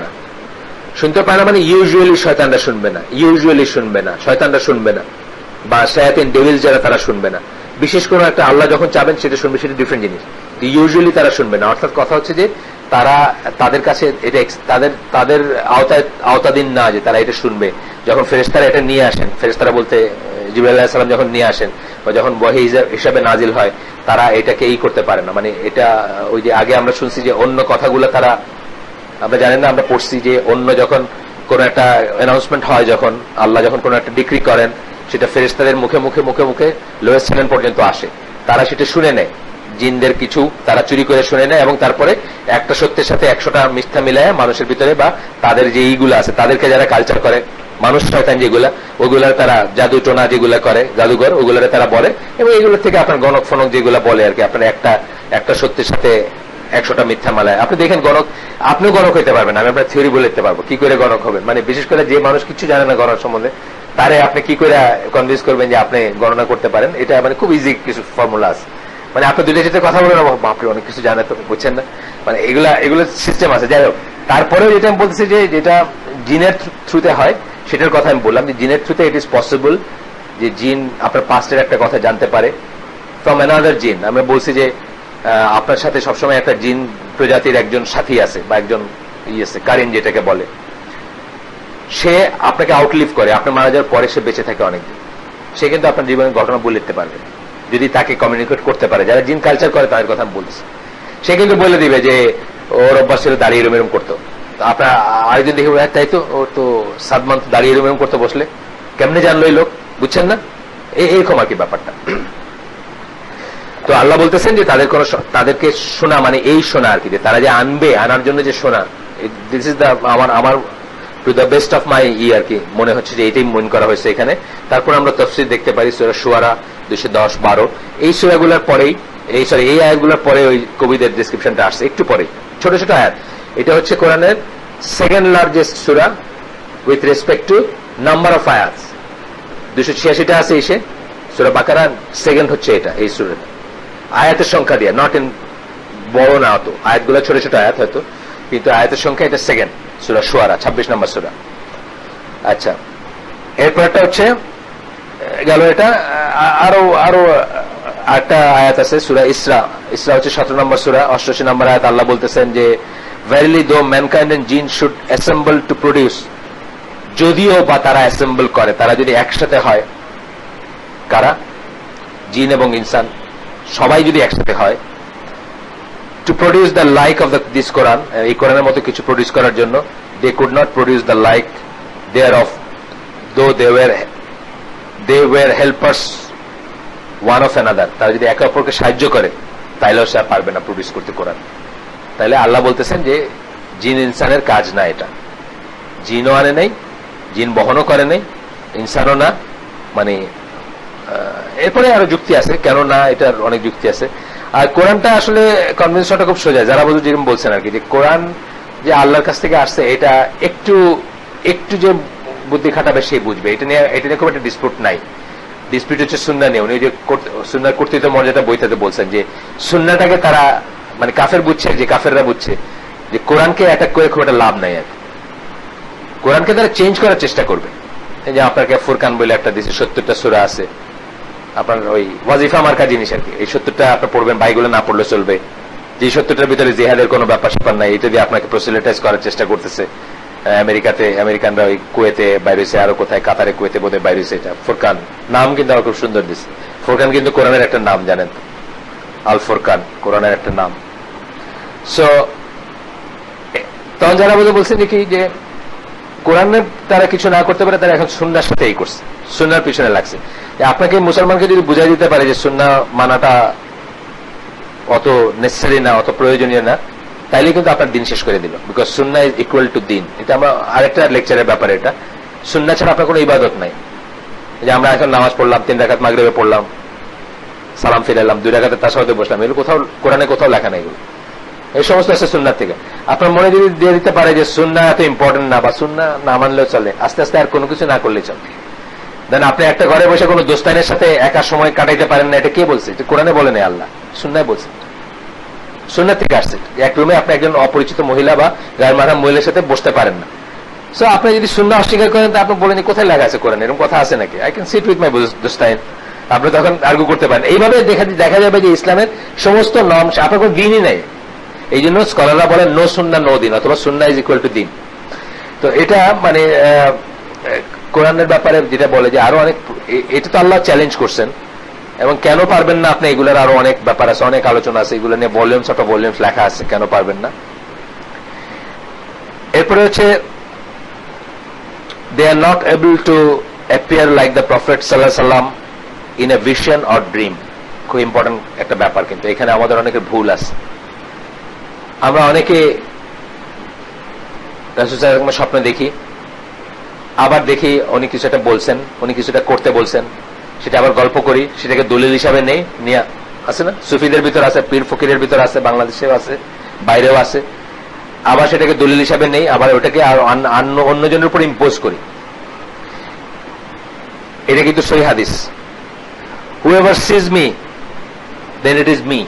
না, মানে ইউজুয়ালি শয়তানরা শুনবে না, শয়তানরা শুনবে না, বা শায়াতিন ডেভিল যারা তারা শুনবে না। বিশেষ করে একটা আল্লাহ যখন চাবেন সেটা শুনবে, সেটা ডিফারেন্ট জিনিস, ইউজুয়ালি তারা শুনবে না। অর্থাৎ কথা হচ্ছে যে তারা তাদের কাছে এটা তাদের আওতাধীন না যে তারা এটা শুনবে। যখন ফেরেশতারা এটা নিয়ে আসেন, ফেরেশতারা বলতে জিবরাইল আলাইহিস সালাম যখন নিয়ে আসেন বা যখন ওহী হিসাবে নাজিল হয়, তারা এটাকে করতে পারে না। মানে এটা ওই যে আগে আমরা শুনছি যে অন্য কথাগুলো তারা, আমরা জানেন না, আমরা পড়ছি যে অন্য যখন কোন একটা অ্যানাউন্সমেন্ট হয়, যখন আল্লাহ যখন কোন একটা ডিক্রি করেন, সেটা ফেরেশতাদের মুখে লোয়েস্ট চ্যানেল পর্যন্ত আসে, তারা সেটা শুনে নেয়। জিনদের কিছু তারা চুরি করে শুনে নেয়, এবং তারপরে একটা সত্যের সাথে 100টা মিথ্যা মিলায় মানুষের ভিতরে, বা তাদের যে এইগুলো আছে তাদেরকে যারা কালচার করে, মানুষ শয়তান যেগুলা, ওগুলার তারা জাদু টোনা যেগুলা করে, জাদুঘর, ওগুলারে তারা বলে, এবং এইগুলোর থেকে আপনার গণক ফনক যেগুলা বলে আর কি, আপনার একটা সত্যের সাথে 100টা মিথ্যা মালায়। আপনি দেখেন গণক, আপনিও গণক হইতে পারবেন, আমি আপনার থিওরি বলে দিতে পারবো কি করে গণক হবেন। মানে বিশেষ করে যে মানুষ কিছু জানে না গণক সম্বন্ধে, তারে আপনি কি করে কনভিন্স করবেন যে আপনি গণনা করতে পারেন। এটা মানে খুব ইজি কিছু ফর্মুলা আছে, মানে আপনি দুইটা সাথে কথা বলেন, আপনি অনেক কিছু জানেন তো, বুঝছেন না, মানে এগুলো সিস্টেম আছে। যাই হোক, তারপরেও যেটা আমি বলতেছি যে যেটা জিনের থ্রুতে হয় সেটার কথা আমি বললাম, যে জিনের থ্রুতে ইট ইজ পসিবল যে জিন আপনার পাস্টের একটা কথা জানতে পারে ফ্রম অ্যানাদার জিন। আমরা বলছি যে আপনার সাথে সবসময় একটা জিন প্রজাতির একজন সাথী আছে, বা একজন আছে কারিন যেটাকে বলে, সে আপনাকে আউটলিভ করে, আপনার মারা যাওয়ার পরে সে বেঁচে থাকে অনেকদিন, সে কিন্তু আপনার জীবনের ঘটনা বলে দিতে পারবে যদি তাকে কমিউনিকেট করতে পারে। যারা জিন কালচার করে তাদের কথা আমি বলছি, সে কিন্তু বলে দিবে যে ওর অভ্যাস ছিল দাঁড়িয়ে এরম করতো, আপনার আরেকজন দেখে তাই তো, ও তো 7 মান্থ দাঁড়িয়ে এরম করতে বসলে কেমনে জানলো এই লোক, বুঝছেন না, এরকম আর কি ব্যাপারটা। তো তো আল্লাহ বলতেছেন যে তাদেরকে শোনা মানে এই শোনা আর কি, যে তারা যে আনার জন্য যে শোনা, দিস ইজ দ্য আমার to the best of my আর কি মনে হচ্ছে যে এটাই মনে করা হয়েছে এখানে। তারপর আমরা তাফসীর দেখতে পারি সূরা শুআরা 210, 12 এই সূরাগুলোর পরেই এই আয়াতগুলোর পরে ওই কবিদের ডেসক্রিপশনটা আসছে একটু পরে, ছোট ছোট আয়াত। এটা হচ্ছে কোরআনের second largest Surah with respect two number of আয়াত। 286টা আছে এসে সূরা বাকারা, সেকেন্ড হচ্ছে এটা এই সূরা আয়াতের সংখ্যা দিয়ে, নট ইন বড় না হতো আয়াতগুলো, ছোট ছোট আয়াত হয়তো, কিন্তু আয়াতের সংখ্যা এটা সেকেন্ড। সূরা শুআরা 26 নম্বর সূরা। আচ্ছা, এরপরটা হচ্ছে গেল এটা। আরো একটা আয়াত আছে সূরা ইসরা হচ্ছে 17 নম্বর সূরা 88 নম্বর আয়াত। আল্লাহ বলতেছেন যে verily though mankind and jinn should assemble to produce, যদিও বা তারা অ্যাসেম্বল করে, তারা যদি একসাথে হয়, কারা? জিন এবং ইনসান সবাই যদি একসাথে হয়, to produce the like of this Quran, এই কোরআনের মতো কিছু প্রডিউস করার জন্য, they could not produce the like thereof though they were helpers one of another, তারা যদি একে অপরকে সাহায্য করে তাইলেও সে পারবে না প্রডিউস করতে কোরআন। তাইলে আল্লাহ বলতেছেন যে জিন ইনসানের কাজ না এটা, জিনও আনে নাই, জিন বহনও করে নাই, ইনসানও না, মানে এরপরে আরো যুক্তি আছে কেন না, এটার অনেক যুক্তি আছে। আর কোরআনটা আসলে কনভেনশনটা খুব সোজা, যারা বুঝে যেরকম বলছেন আর কি, যে কোরআন যে আল্লাহর কাছ থেকে আসছে এটা একটু যে বুদ্ধি খাটাবে সে বুঝবে, এটা নিয়ে খুব একটা ডিসপিউট নাই। ডিসপিউট হচ্ছে সুন্নাহ নিয়ে। উনি যে সুন্নাহর কর্তৃত্ব মর্যাদা বইটাতে বলছেন যে সুন্নাহটাকে তারা মানে কাফের বুঝছে, যে কাফেররা বুঝছে যে কোরআনকে অ্যাটাক করে খুব একটা লাভ নাই আর কি, কোরআনকে তারা চেঞ্জ করার চেষ্টা করবে। এই যে আপনাকে ফুরকান বলে একটা দিচ্ছে, 70টা সূরা আছে, আপনার ওই ওয়াজিফা মার্কা জিনিস আর কি, এই 70টা আপনার পড়বেন, বাইগুলো না পড়লে চলবে, যে 70টার ভিতরে জিহাদের কোনো ব্যাপার স্যাপার নাই, এটা দিয়ে আপনাকে প্রসিলিটাইজ করার চেষ্টা করতেছে। আমেরিকানরা ওই কুয়েতে বাইরেছে, আরো কোথায় কাতারে কুয়েতে বোধহয় বাইরেছে। এটা ফুরকান নাম কিন্তু আমার খুব সুন্দর দিচ্ছে। ফুরকান কিন্তু কোরআনের একটা নাম, জানেন, আল ফুরকান কোরআনের একটা নাম। সো তখন যারা বলছেন যে কি, যে কোরআনে তারা কিছু না করতে পারে, তারা এখন সুন্নাহর সাথে এই করছে, সুন্নাহর পিছনে লাগছে। আপনাকে মুসলমানকে যদি বুঝাই দিতে পারে যে সুন্নাহ মানাটা অত নেসেসারি না, অত প্রয়োজনীয় না, তাইলে কিন্তু আপনার দিন শেষ করে দিল। Because Sunnah is equal to দিন। এটা আমরা আরেকটা লেকচারের ব্যাপারে, এটা সুন্নাহ ছাড়া আপনার কোনো ইবাদত নাই। যে আমরা এখন নামাজ পড়লাম, 3 রাকাত মাগরিবে পড়লাম, সালাম ফিরালাম, 2 রাকাতে তাশাহুদে বসলাম, এগুলো কোথাও কোরআনে কোথাও লেখা নাই। এগুলো এই সমস্ত আছে সুন্নাহ থেকে। আপনার মনে যদি দিয়ে দিতে পারে যে সুন্নাহ এত ইম্পর্টেন্ট না, বা সুন্নাহ না মানলেও চলে, আস্তে আস্তে আর কোনো কিছু না করলেই চলে, দেন আপনি একটা ঘরে বসে কোনো দোস্তানের সাথে একা সময় কাটাইতে পারেন না, এটা কে বলছে? এটা কোরআনে বলে নেই, আল্লাহ সুন্নাহ বলছে, সুন্নাহ থেকে আসছে। এক রুমে আপনি একজন অপরিচিত মহিলা বা গায়ের মারহাম মহিলার সাথে বসতে পারেন না। সো আপনি যদি সুন্নাহ অস্বীকার করেন, তা আপনি বলেন কোথায় লেখা আছে কোরআনে, এরকম কথা আছে নাকি? I can sit with my দোস্তাইন, আপনি তখন আর্গু করতে পারেন। এইভাবে দেখা যাবে যে ইসলামের সমস্ত নর্ম আপনার কোনো দিনই নেই। এই জন্য স্কলাররা বলেন নো সুন্নাহ নো দিন, অথবা সুন্নাহ ইজ ইকুয়াল টু দিন। তো এটা মানে কোরআনের ব্যাপারে যেটা বলে যে আরো অনেক, এটা তো আল্লাহ চ্যালেঞ্জ করছেন, এবং কেন পারবেন না আপনি, এগুলোর আরো অনেক ব্যাপার আছে, অনেক আলোচনা আছে, এগুলো নিয়ে ভলিউমস অফ ভলিউমস লেখা আছে, কেন পারবেন না। এরপরে হচ্ছে they are not able to appear like the Prophet sallallahu alaihi wasallam in a vision or dream. খুব ইম্পর্টেন্ট একটা ব্যাপার, কিন্তু এখানে আমাদের অনেকের ভুল আছে। আমরা অনেকে রাসূল সাল্লাল্লাহু আলাইহি ওয়াসাল্লাম স্বপ্নে দেখি, আবার দেখি উনি কিছু একটা বলছেন, উনি কিছুটা করতে বলছেন, সেটা আবার গল্প করি, সেটাকে দলিল হিসাবে নেই, নিয়ে আছে না, সুফিদের ভিতর আছে, পীর ফকিরের ভিতর আছে, বাংলাদেশেও আছে, বাইরেও আছে, আবার সেটাকে দলিল হিসাবে নেই, আবার ওটাকে আর অন্যজনের উপর ইম্পোজ করি। এটা কিন্তু সহিহ হাদিস, whoever sees me then it is me,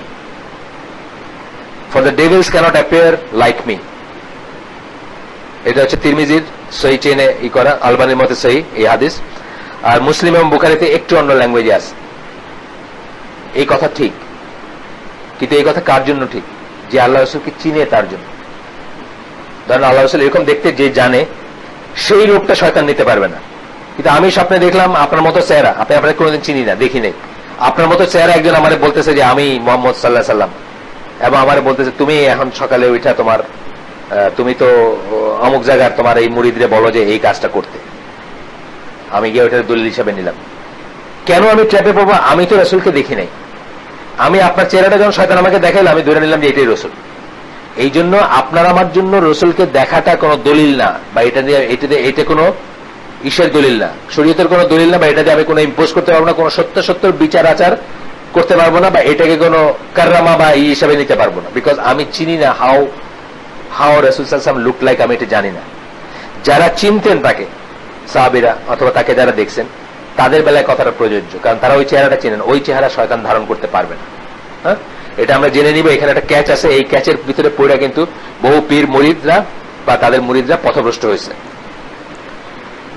for the devils cannot appear like me. এটা হচ্ছে তিরমিজির সহিহ চেনে ই করা, আলবানির মতে সহিহ এই হাদিস। আর মুসলিম এবং বুখারীতে একটু অন্য ল্যাঙ্গুয়েজে আছে। এই কথা ঠিক, কিন্তু এই কথা কার জন্য ঠিক? যে আল্লাহ রাসূলকে চিনে তার জন্য। ধরেন আল্লাহ রাসূল এরকম দেখতে যে জানে, সেই রূপটা শয়তান নিতে পারবে না। কিন্তু আমি স্বপ্নে দেখলাম আপনার মতো চেহারা, আপনি আপনাকে কোনোদিন চিনি না, দেখি নাই, আপনার মতো চেহারা একজন আমারে বলতেছে যে আমি মুহাম্মদ সাল্লাল্লাহু আলাইহি সাল্লাম, এবং আমারে বলতেছে তুমি এখন সকালে উঠা তোমার তুমি তো অমুক জায়গার তোমার এই মুরিদরে বলো যে এই কাজটা করতে, আমি গিয়ে ওইটার দলিল হিসাবে নিলাম। কেন আমি ট্র্যাপে পড়বো? আমি তো রাসূলকে দেখি নাই, আমি আপনার চেহারাটা যখন শয়তান আমাকে দেখাইলো, আমি ধরে নিলাম যে এটাই রসুল। এই জন্য আপনার আমার জন্য রসুলকে দেখাটা কোনো দলিল না, বা এটা কোনো ঈশের দলিল না, শরীয়তের কোনো দলিল না, বা এটা দিয়ে আমি কোনো ইম্পোজ করতে পারবো না, কোনো সত্য বিচার আচার করতে পারবো না, বা এটাকে কোনো কাররামা বা ই হিসাবে নিতে পারবো না, বিকজ আমি চিনি না হাউ রাসূল সাল্লাল্লাহু আলাইহি ওয়াসাল্লাম লুক লাইক, আমি এটা জানি না। যারা চিনতেন তাকে, সাহাবীরা অথবা তাকে যারা দেখছেন, তাদের বেলায় কথাটা প্রযোজ্য, কারণ তারা ওই চেহারাটা চিনেন, ওই চেহারা শয়তান ধারণ করতে পারবে না। হ্যাঁ, এটা আমরা জেনে নিব। এখানে একটা ক্যাচ আছে, এই ক্যাচের ভিতরে পড়ে কিন্তু বহু পীর মুরিদরা বা তাদের মুরিদরা পথভ্রষ্ট হয়েছে।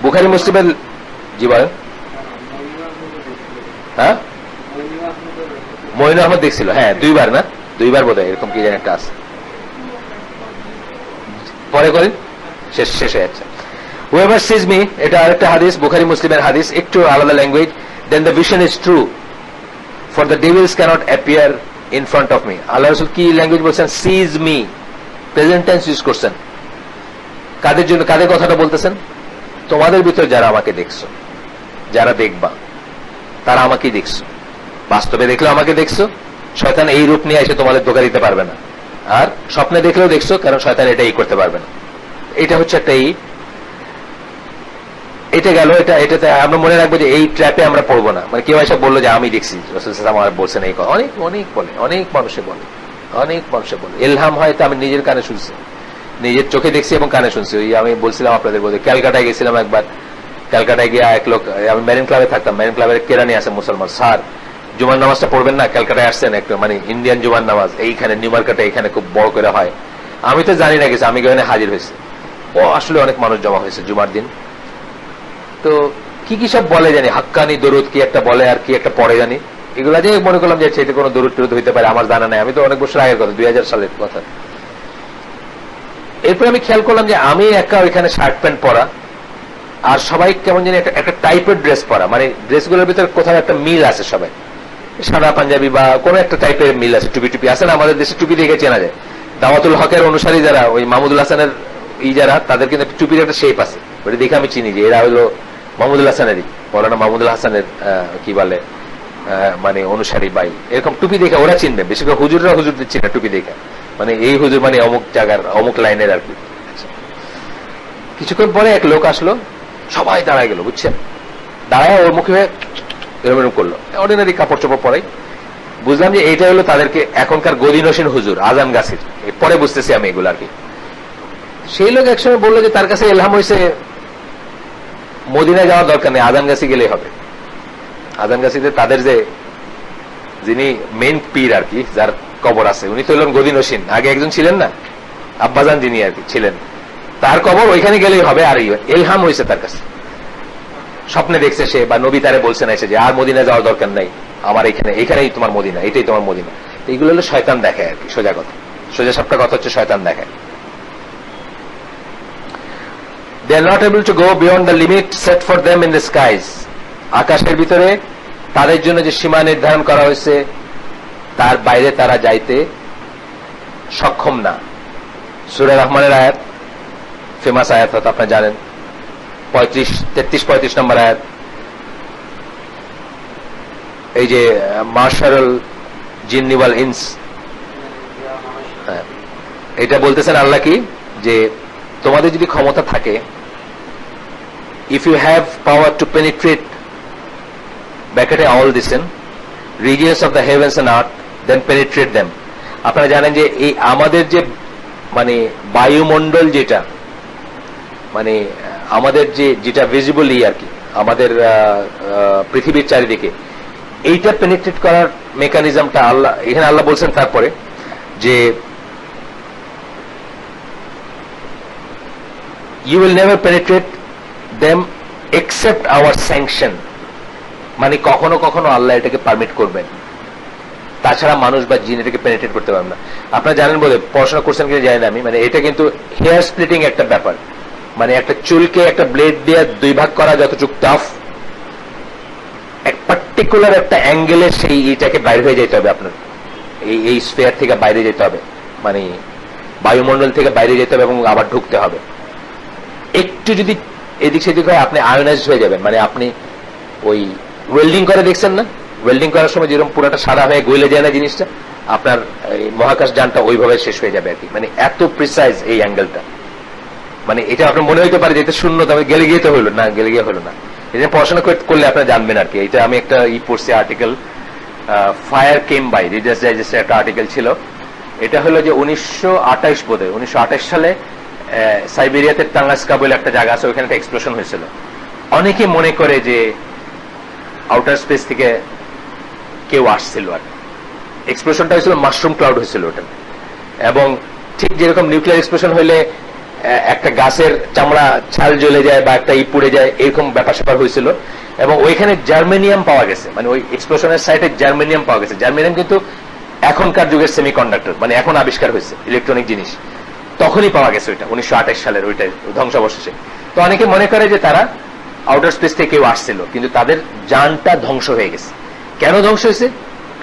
বুখারী মুসলিমের, জি বলেন। হ্যাঁ, মঈন আহমদ দেখছিল, হ্যাঁ, দুইবার বোধ হয়, এরকম কি যেন একটা আছে, পরে করেন, শেষ হয়ে যাচ্ছে। Whoever sees me, এটা আরেকটা হাদিস, বুখারী মুসলিমের হাদিস, একটু আলাদা language, then the vision is true, for the devils cannot appear in front of me. আল্লাহ রাসূল কি ল্যাঙ্গুয়েজ বলছেন? sees me, present tense use করছেন। কাদের জন্য, কাদের কথাটা বলতেছেন? তোমাদের ভিতর যারা আমাকে দেখছো, যারা দেখবা, তারা আমাকেই দেখছো, বাস্তবে দেখলেও আমাকে দেখছো। শয়তান এই রূপ নিয়ে এসে তোমাদের ধোঁকা দিতে পারবে না, আর স্বপ্নে দেখলেও দেখছো, কারণ শয়তান এটাই করতে পারবে না। এটা হচ্ছে একটা এটা গেল। এটাতে আমরা মনে রাখবো যে এই ট্র্যাপে আমরা পড়বো না। মানে কেউ এসে বললো যে আমি দেখছি, রাসূল সাল্লাল্লাহু আলাইহি ওয়াসাল্লাম বলছেন এই কথা, অনেক মানুষে বলে ইলহাম হয়, তো আমি নিজের কানে শুনছি, নিজের চোখে দেখছি এবং কানে শুনছি। ওই আমি বলছিলাম আপনাদের, বলতে ক্যালকাটায় গেছিলাম একবার, ক্যালকাটায় গিয়ে এক লোক, আমি মেরিন ক্লাবে থাকতাম, মেরিন ক্লাবের কেরানি আছে মুসলমান, স্যার জুমার নামাজটা পড়বেন না, ক্যালকাটায় আসছেন একটু, মানে ইন্ডিয়ান জুমার নামাজ এইখানে নিউ মার্কেটে এখানে খুব বড় করে হয়। আমি তো জানি না কিছু, আমি এখানে হাজির হয়েছি, ও আসলে অনেক মানুষ জমা হয়েছে জুমার দিন। তো কি সব বলে জানি, হাক্কানি দরুদ কি একটা বলে, আর কি একটা পড়ে জানি, এগুলা যে মনে করলাম যে সেটা কোনো দরুদ টরুদ হইতে পারে, আমার জানা নাই, আমি তো অনেক বছর আগের কথা, 2000 সালের কথা। এরপর আমি খেয়াল করলাম যে আমি একা ওইখানে শার্ট প্যান্ট পরা, আর সবাই কেমন জানি একটা টাইপের ড্রেস পরা, মানে ড্রেসগুলোর ভিতরে কোথাও একটা মিল আছে, সবাই সাদা পাঞ্জাবি বা কোনো একটা টাইপের মিল আছে, টুপি আছে না, আমাদের দেশে টুপি দেখে চেনা যায়। দাওয়াতুল হকের অনুসারী যারা, ওই মাহমুদুল হাসানের যারা, তাদের কিন্তু টুপির একটা শেপ আছে, ওটা দেখে আমি চিনি যে এরা হলো মাহমুদুল হাসানেরই, মৌলানা মাহমুদুল হাসানের কি বলে মানে অনুসারী বাই, এরকম টুপি দেখে ওরা চিনবে। বেশি করে হুজুররা হুজুরদের চিনে টুপি দেখে, মানে এই হুজুর মানে অমুক জায়গার অমুক লাইনের আর কি। কিছুক্ষণ পরে এক লোক আসলো, সবাই দাঁড়ায় গেল, বুঝছেন, দাঁড়ায় ওর মুখে এরম করলো, অর্ডিনারি কাপড় চোপড় পরে। বুঝলাম যে এইটা হলো তাদেরকে এখনকার গদিনসীন হুজুর, আজান গাছির। পরে বুঝতেছি আমি এগুলো আর কি। সেই লোক একসময় বললো যে তার কাছে এলহাম হয়েছে মদিনায় যাওয়ার দরকার নেই, আজান গাছি গেলেই হবে। আজান গাছিতে তাদের যিনি মেইন পীর আর কি, যার কবর আছে, উনি তো হলেন গদিনসীন, আগে একজন ছিলেন না, আব্বাজান যিনি আর কি ছিলেন, তার কবর ওইখানে গেলেই হবে। আর এলহাম হয়েছে তার কাছে, স্বপ্নে দেখছে সে, বা নবী তারে বলছেন এসে যে আর মদিনা যাওয়ার দরকার নাই, আমার এখানেই তোমার মদিনা, এটাই তোমার মদিনা। এইগুলো হলো শয়তান দেখায় আর কি, সোজা কথা, সোজা সাপটা কথা হচ্ছে শয়তান দেখায়। They are not able to go beyond the limit set for them in the skies. আকাশের ভিতরে তাদের জন্য যে সীমা নির্ধারণ করা হয়েছে, তার বাইরে তারা যাইতে সক্ষম না। সূরা রহমানের আয়াত, ফেমাস আয়াত, হয়তো আপনারা জানেন, 33-35 নম্বর আয়াত। এই যে মাশারুল জিন্নি ওয়াল ইনস, এটা বলতেছেন আল্লাহ কি, যে তোমাদের যদি ক্ষমতা থাকে, if you have power to penetrate bracket all this in regions of the heavens and earth, then penetrate them. আপনারা জানেন যে এই আমাদের যে মানে বায়ুমণ্ডল, যেটা মানে আমাদের যেটা ভিজিবল আর কি, আমাদের পৃথিবীর চারিদিকে, এইটা পেনিট্রেট করার মেকানিজমটা আল্লাহ এখানে আল্লাহ বলছেন। তারপরে যে you will never penetrate them except our sanction, মানে কখনো কখনো আল্লাহ এটাকে পারমিট করবেন, তাছাড়া মানুষ বা জিন এটাকে পেনিট্রেট করতে পারবে না। আপনারা জানেন বলে, পড়াশোনা করছেন কিনা জানি না আমি, মানে এটা কিন্তু হেয়ার স্প্লিটিং একটা ব্যাপার, মানে একটা চুলকে একটা ব্লেড দিয়ে দুই ভাগ করা যতটুকু টাফ, এক পার্টিকুলার একটা অ্যাঙ্গেলে সেই এটাকে বাইরে হয়ে যেতে হবে, আপনার এই স্ফেয়ার থেকে বাইরে যেতে হবে, মানে বায়ুমণ্ডল থেকে বাইরে যেতে হবে এবং আবার ঢুকতে হবে। একটু যদি এদিক সেদিক হয় আপনি আয়োনাইজড হয়ে যাবেন, মানে আপনি ওই ওয়েল্ডিং করে দেখছেন না, ওয়েল্ডিং করার সময় যেরকম পুরোটা সাদা হয়ে গলে যায় না জিনিসটা, আপনার মহাকাশ যানটা ওইভাবে শেষ হয়ে যাবে আর কি। মানে এত প্রিসাইজ এই অ্যাঙ্গেলটা, মানে এটা আপনার মনে হইতে পারে যে এটা শূন্য, তবে গেলে গিয়ে তো হলো না, গেলে গিয়ে হলো না। এটা পড়াশোনা করলে আপনারা জানবেন আর কি। এটা আমি একটা পড়ছি article, fire came by, Reader's ডাইজেস্টের একটা আর্টিকেল ছিল। এটা হলো যে 1928 বোধহয় 1928 সালে সাইবেরিয়াতে টাঙ্গাস্কা বলে একটা জায়গা আছে, ওইখানে একটা এক্সপ্লোশন হয়েছিল। অনেকে মনে করে যে আউটার স্পেস থেকে কেউ আসছিল আর এক্সপ্লোশনটা হয়েছিল মাশরুম ক্লাউড হয়েছিল ওটা। এবং ঠিক যেরকম নিউক্লিয়ার এক্সপ্লোশন হইলে একটা গাছের চামড়া ছাল জ্বলে যায় বা একটা পুড়ে যায়, এরকম ব্যাপার স্যাপার হয়েছিল। এবং ওইখানে জার্মেনিয়াম পাওয়া গেছে, মানে ওই এক্সপ্লোশনের সাইটে জার্মেনিয়াম পাওয়া গেছে। জার্মেনিয়াম কিন্তু এখনকার যুগের সেমিকন্ডাক্টর, মানে এখন আবিষ্কার হয়েছে ইলেকট্রনিক জিনিস, তখনই পাওয়া গেছে ওইটা 1928 সালের ওইটা ধ্বংসাবশেষে। তো অনেকে মনে করে যে তারা আউটার স্পেস থেকে কেউ আসছিল, কিন্তু তাদের যানটা ধ্বংস হয়ে গেছে। কেন ধ্বংস হয়েছে?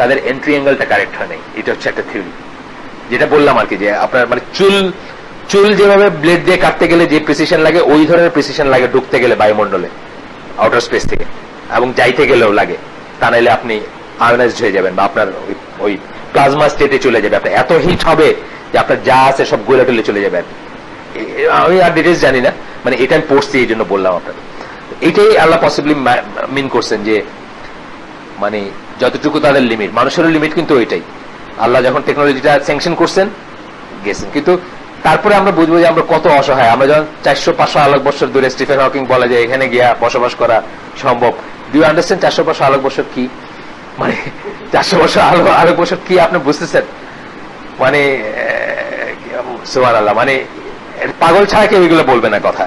তাদের এন্ট্রি অ্যাঙ্গেলটা কারেক্ট হয় নাই। এটা হচ্ছে একটা থিওরি, যেটা বললাম আর কি, যে আপনার মানে চুল যেভাবে ব্লেড দিয়ে কাটতে গেলে যে প্রিসিশন লাগে, ওই ধরনের প্রিসিশন লাগে ঢুকতে গেলে বায়ুমণ্ডলে আউটার স্পেস থেকে, এবং যাইতে গেলেও লাগে। তা নাইলে আপনি আয়োনাইজড হয়ে যাবেন বা আপনার ওই প্লাজমা স্টেটে চলে যাবে। আপনার এত হিট হবে যে আপনার যা আছে সব গলে টলে চলে যাবে। আমি আর ডিটেলস জানি না, মানে এটা আমি পড়ছি এই জন্য বললাম আপনাকে। এটাই আল্লাহ পসিবলি মিন করছেন যে মানে যতটুকু তাদের লিমিট, মানুষেরও লিমিট কিন্তু ওইটাই। আল্লাহ যখন টেকনোলজিটা স্যাংশন করছেন গেছেন, কিন্তু তারপরে আমরা বুঝবো যে আমরা কত অসহায়। আমরা যখন 400-500 আলোক বছর দূরে, স্টিফেন হকিং বলে যে এখানে গিয়া বসবাস করা সম্ভব। ডু ইউ আন্ডারস্ট্যান্ড 400-500 আলোক বছর কি? মানে 400 বছর আলোক বছর কি আপনি বুঝতেছেন? মানে সুবহানাল্লাহ, মানে পাগল ছাড়া কেউ এগুলো বলবে না কথা।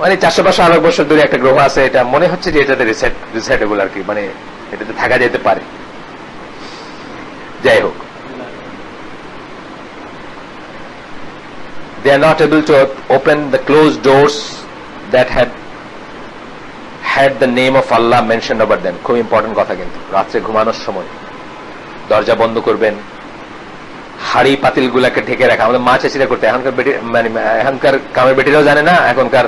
মানে 400-500 আলোক বছর দূরে একটা গ্রহ আছে, এটা মনে হচ্ছে যে এটাতে রিসেটেবল আর কি, মানে এটাতে থাকা যেতে পারে। যাই হোক, they are not able to open the closed doors that had the name of Allah mentioned over them. খুব ইম্পর্টেন্ট কথা কিন্তু। রাত্রে ঘুমানোর সময় দরজা বন্ধ করবেন, হাড়ি পাতিল গুলাকে ঢেকে রাখা। আমাদের মা চেঁচিরা করতে, এখনকার বেটি মানে এখনকার কামের বেটিরাও জানে না, এখনকার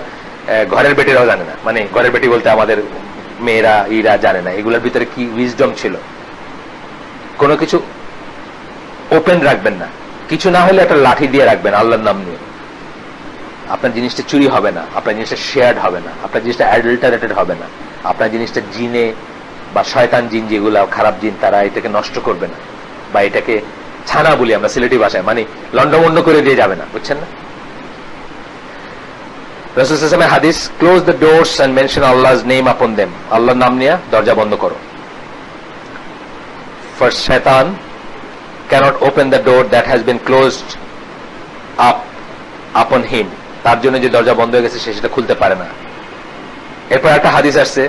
ঘরের বেটিরাও জানে না। মানে ঘরের বেটি বলতে আমাদের মেয়েরা ইরা জানে না এগুলোর ভিতরে কি উইজডম ছিল। কোনো কিছু ওপেন রাখবেন না, কিছু না হলে একটা লাঠি দিয়ে রাখবেন আল্লাহর নাম নিয়ে। আপনার জিনিসটা চুরি হবে না, আপনার জিনিসটা শেয়ার্ড হবে না, আপনার জিনিসটা অ্যাডাল্টারেটেড হবে না, আপনার জিনিসটা জিনে বা শয়তান জিন, যেগুলো খারাপ জিন, তারা এটাকে নষ্ট করবে না, বা এটাকে ছানা বলি আমরা সিলেটি ভাষায়, মানে লন্ডমন্ড করে দিয়ে যাবে না, বুঝছেন না? রাসূল সাল্লাল্লাহু আলাইহি ওয়াসাল্লামের হাদিস, close the doors and mention Allah's name upon them. আল্লাহর নাম নিয়ে দরজা বন্ধ করো। ফর শয়তান cannot open the door that has been closed up upon him. তার জন্য যে দরজা বন্ধ হয়ে গেছে সে সেটা খুলতে পারে না। এরপর একটা হাদিস আসছে,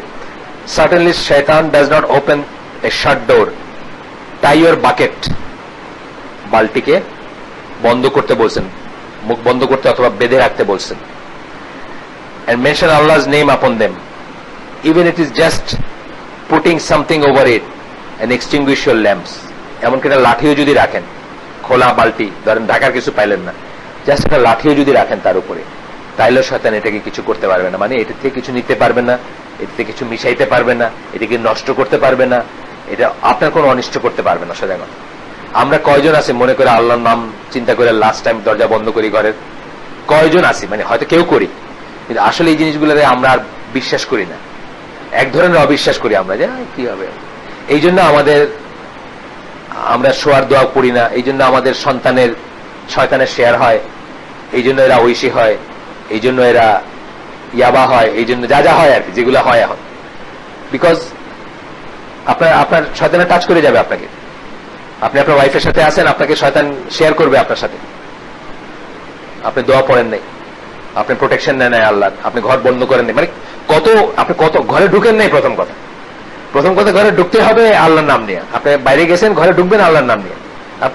certainly shaitan does not open a shut door. tie your bucket. বালতিকে বন্ধ করতে বলছেন, মুখ বন্ধ করতে অথবা বেঁধে রাখতে বলছেন। and mention Allah's name upon them, even it is just putting something over it and extinguish your lamps. এমনকি একটা লাঠিও যদি রাখেন, খোলা বালতি ধরেন ঢাকার কিছু পাইলেন না, জাস্ট একটা লাঠিও যদি রাখেন তার উপরে, তাইলেও শয়তান এটাকে কিছু করতে পারবে না। মানে এটা থেকে কিছু নিতে পারবে না, এটাতে কিছু মিশাইতে পারবে না, এটাকে নষ্ট করতে পারবে না, এটা আপনার কোনো অনিষ্ট করতে পারবে না। সোজা কথা, আমরা কয়জন আছি মনে করে আল্লাহর নাম চিন্তা করে লাস্ট টাইম দরজা বন্ধ করি ঘরের? কয়জন আছি? মানে হয়তো কেউ করি, কিন্তু আসলে এই জিনিসগুলোরে আমরা আর বিশ্বাস করি না। এক ধরনের অবিশ্বাস করি আমরা, যে কি হবে। এই জন্য আমরা শোয়ার দোয়া পড়ি না, এই জন্য আমাদের সন্তানের শয়তানের শেয়ার হয়, এই জন্য এরা ঐশী হয়, এই জন্য এরা ইয়াবা হয়, এই জন্য যা যা হয় আর কি, যেগুলো হয় এখন। বিকজ আপনার শয়তানে টাচ করে যাবে আপনাকে। আপনি আপনার ওয়াইফের সাথে আছেন, আপনাকে শয়তান শেয়ার করবে আপনার সাথে। আপনি দোয়া পড়েন নাই, আপনি প্রোটেকশন নেন নাই আল্লাহ, আপনি ঘর বন্ধ করেন নাই, মানে আপনি কত ঘরে ঢুকেন নাই। প্রথম কথা ঘরে ঢুকতে হবে আল্লাহর নাম নিয়ে। আপনি বাইরে গেছেন, ঘরে ঢুকবেন আল্লাহর নাম নিয়ে।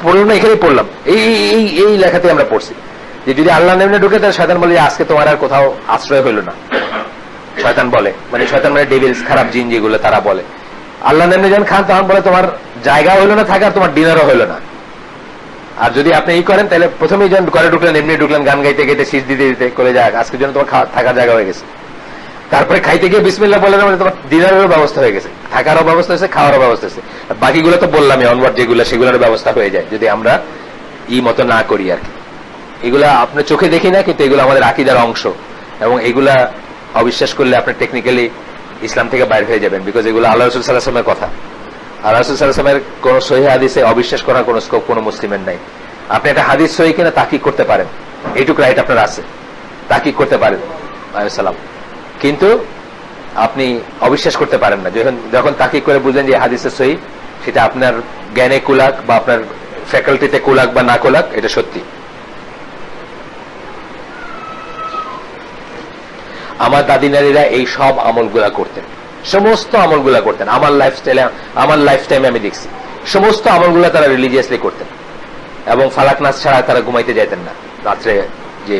পড়লাম না, এখানেই পড়লাম, এই লেখাতে আমরা পড়ছি যে যদি আল্লাহর নাম নিয়ে ঢুকে, তাহলে শয়তান বলে আজকে তোমার আর কোথাও আশ্রয় হইল না। শয়তান বলে, মানে শয়তান মানে ডেভিলস, খারাপ জিন যেগুলো, তারা বলে আল্লাহর নাম নিয়ে যখন খান তখন বলে তোমার জায়গা হইলো না থাকার, তোমার ডিনারও হইলো না। আর যদি আপনি এই করেন, তাহলে প্রথমেই যখন ঘরে ঢুকলেন এমনি ঢুকলেন, গান গাইতে গাইতে শীষ দিতে দিতে করে যাক, আজকের জন্য তোমার থাকার জায়গা হয়ে গেছে। তারপরে খাইতে গিয়ে বিসমিল্লাহ বলে তোমার ডিনারের ব্যবস্থা হয়ে গেছে, থাকারও ব্যবস্থা হয়েছে, খাওয়ারও ব্যবস্থা হয়েছে। বাকিগুলো তো বললামই, অনওয়ার্ড যেগুলো সেগুলোর ব্যবস্থা হয়ে যায় যদি আমরা মতো না করি আর কি। এগুলা আপনার চোখে দেখি না, কিন্তু এগুলো আমাদের আকীদার অংশ, এবং এগুলা অবিশ্বাস করলে আপনি টেকনিক্যালি ইসলাম থেকে বাইরে হয়ে যাবেন, বিকজ এগুলো আল্লাহ রাসূল সাল্লাল্লাহু আলাইহি ওয়াসাল্লামের কথা। আল্লাহ রাসূল সাল্লাল্লাহু আলাইহি ওয়াসাল্লামের কোন সহিহ হাদিসে অবিশ্বাস করার কোন স্কোপ কোন মুসলিমের নাই। আপনি একটা হাদিস সহিহ কিনা তাহকিক করতে পারেন, এইটুকু রাইট আপনার আছে, তাহকিক করতে পারেন আলাইহিস সালাম, কিন্তু আপনি অবিশ্বাস করতে পারেন না। যখন তাহকিক করে বুঝলেন যে হাদিসে সহিহ, সেটা আপনার জ্ঞানে কুলাক বা আপনার ফ্যাকাল্টিতে কুলাক বা না কুলাক, এটা সত্যি। আমার দাদি নারীরা এই সব আমলগুলা করতেন, সমস্ত আমলগুলা করতেন। আমার লাইফ টাইমে আমি দেখছি সমস্ত আমলগুলা তারা রিলিজিয়াসলি করতেন, এবং ফালাক নাস ছাড়া তারা ঘুমাইতে যেতেন না রাত্রে। যে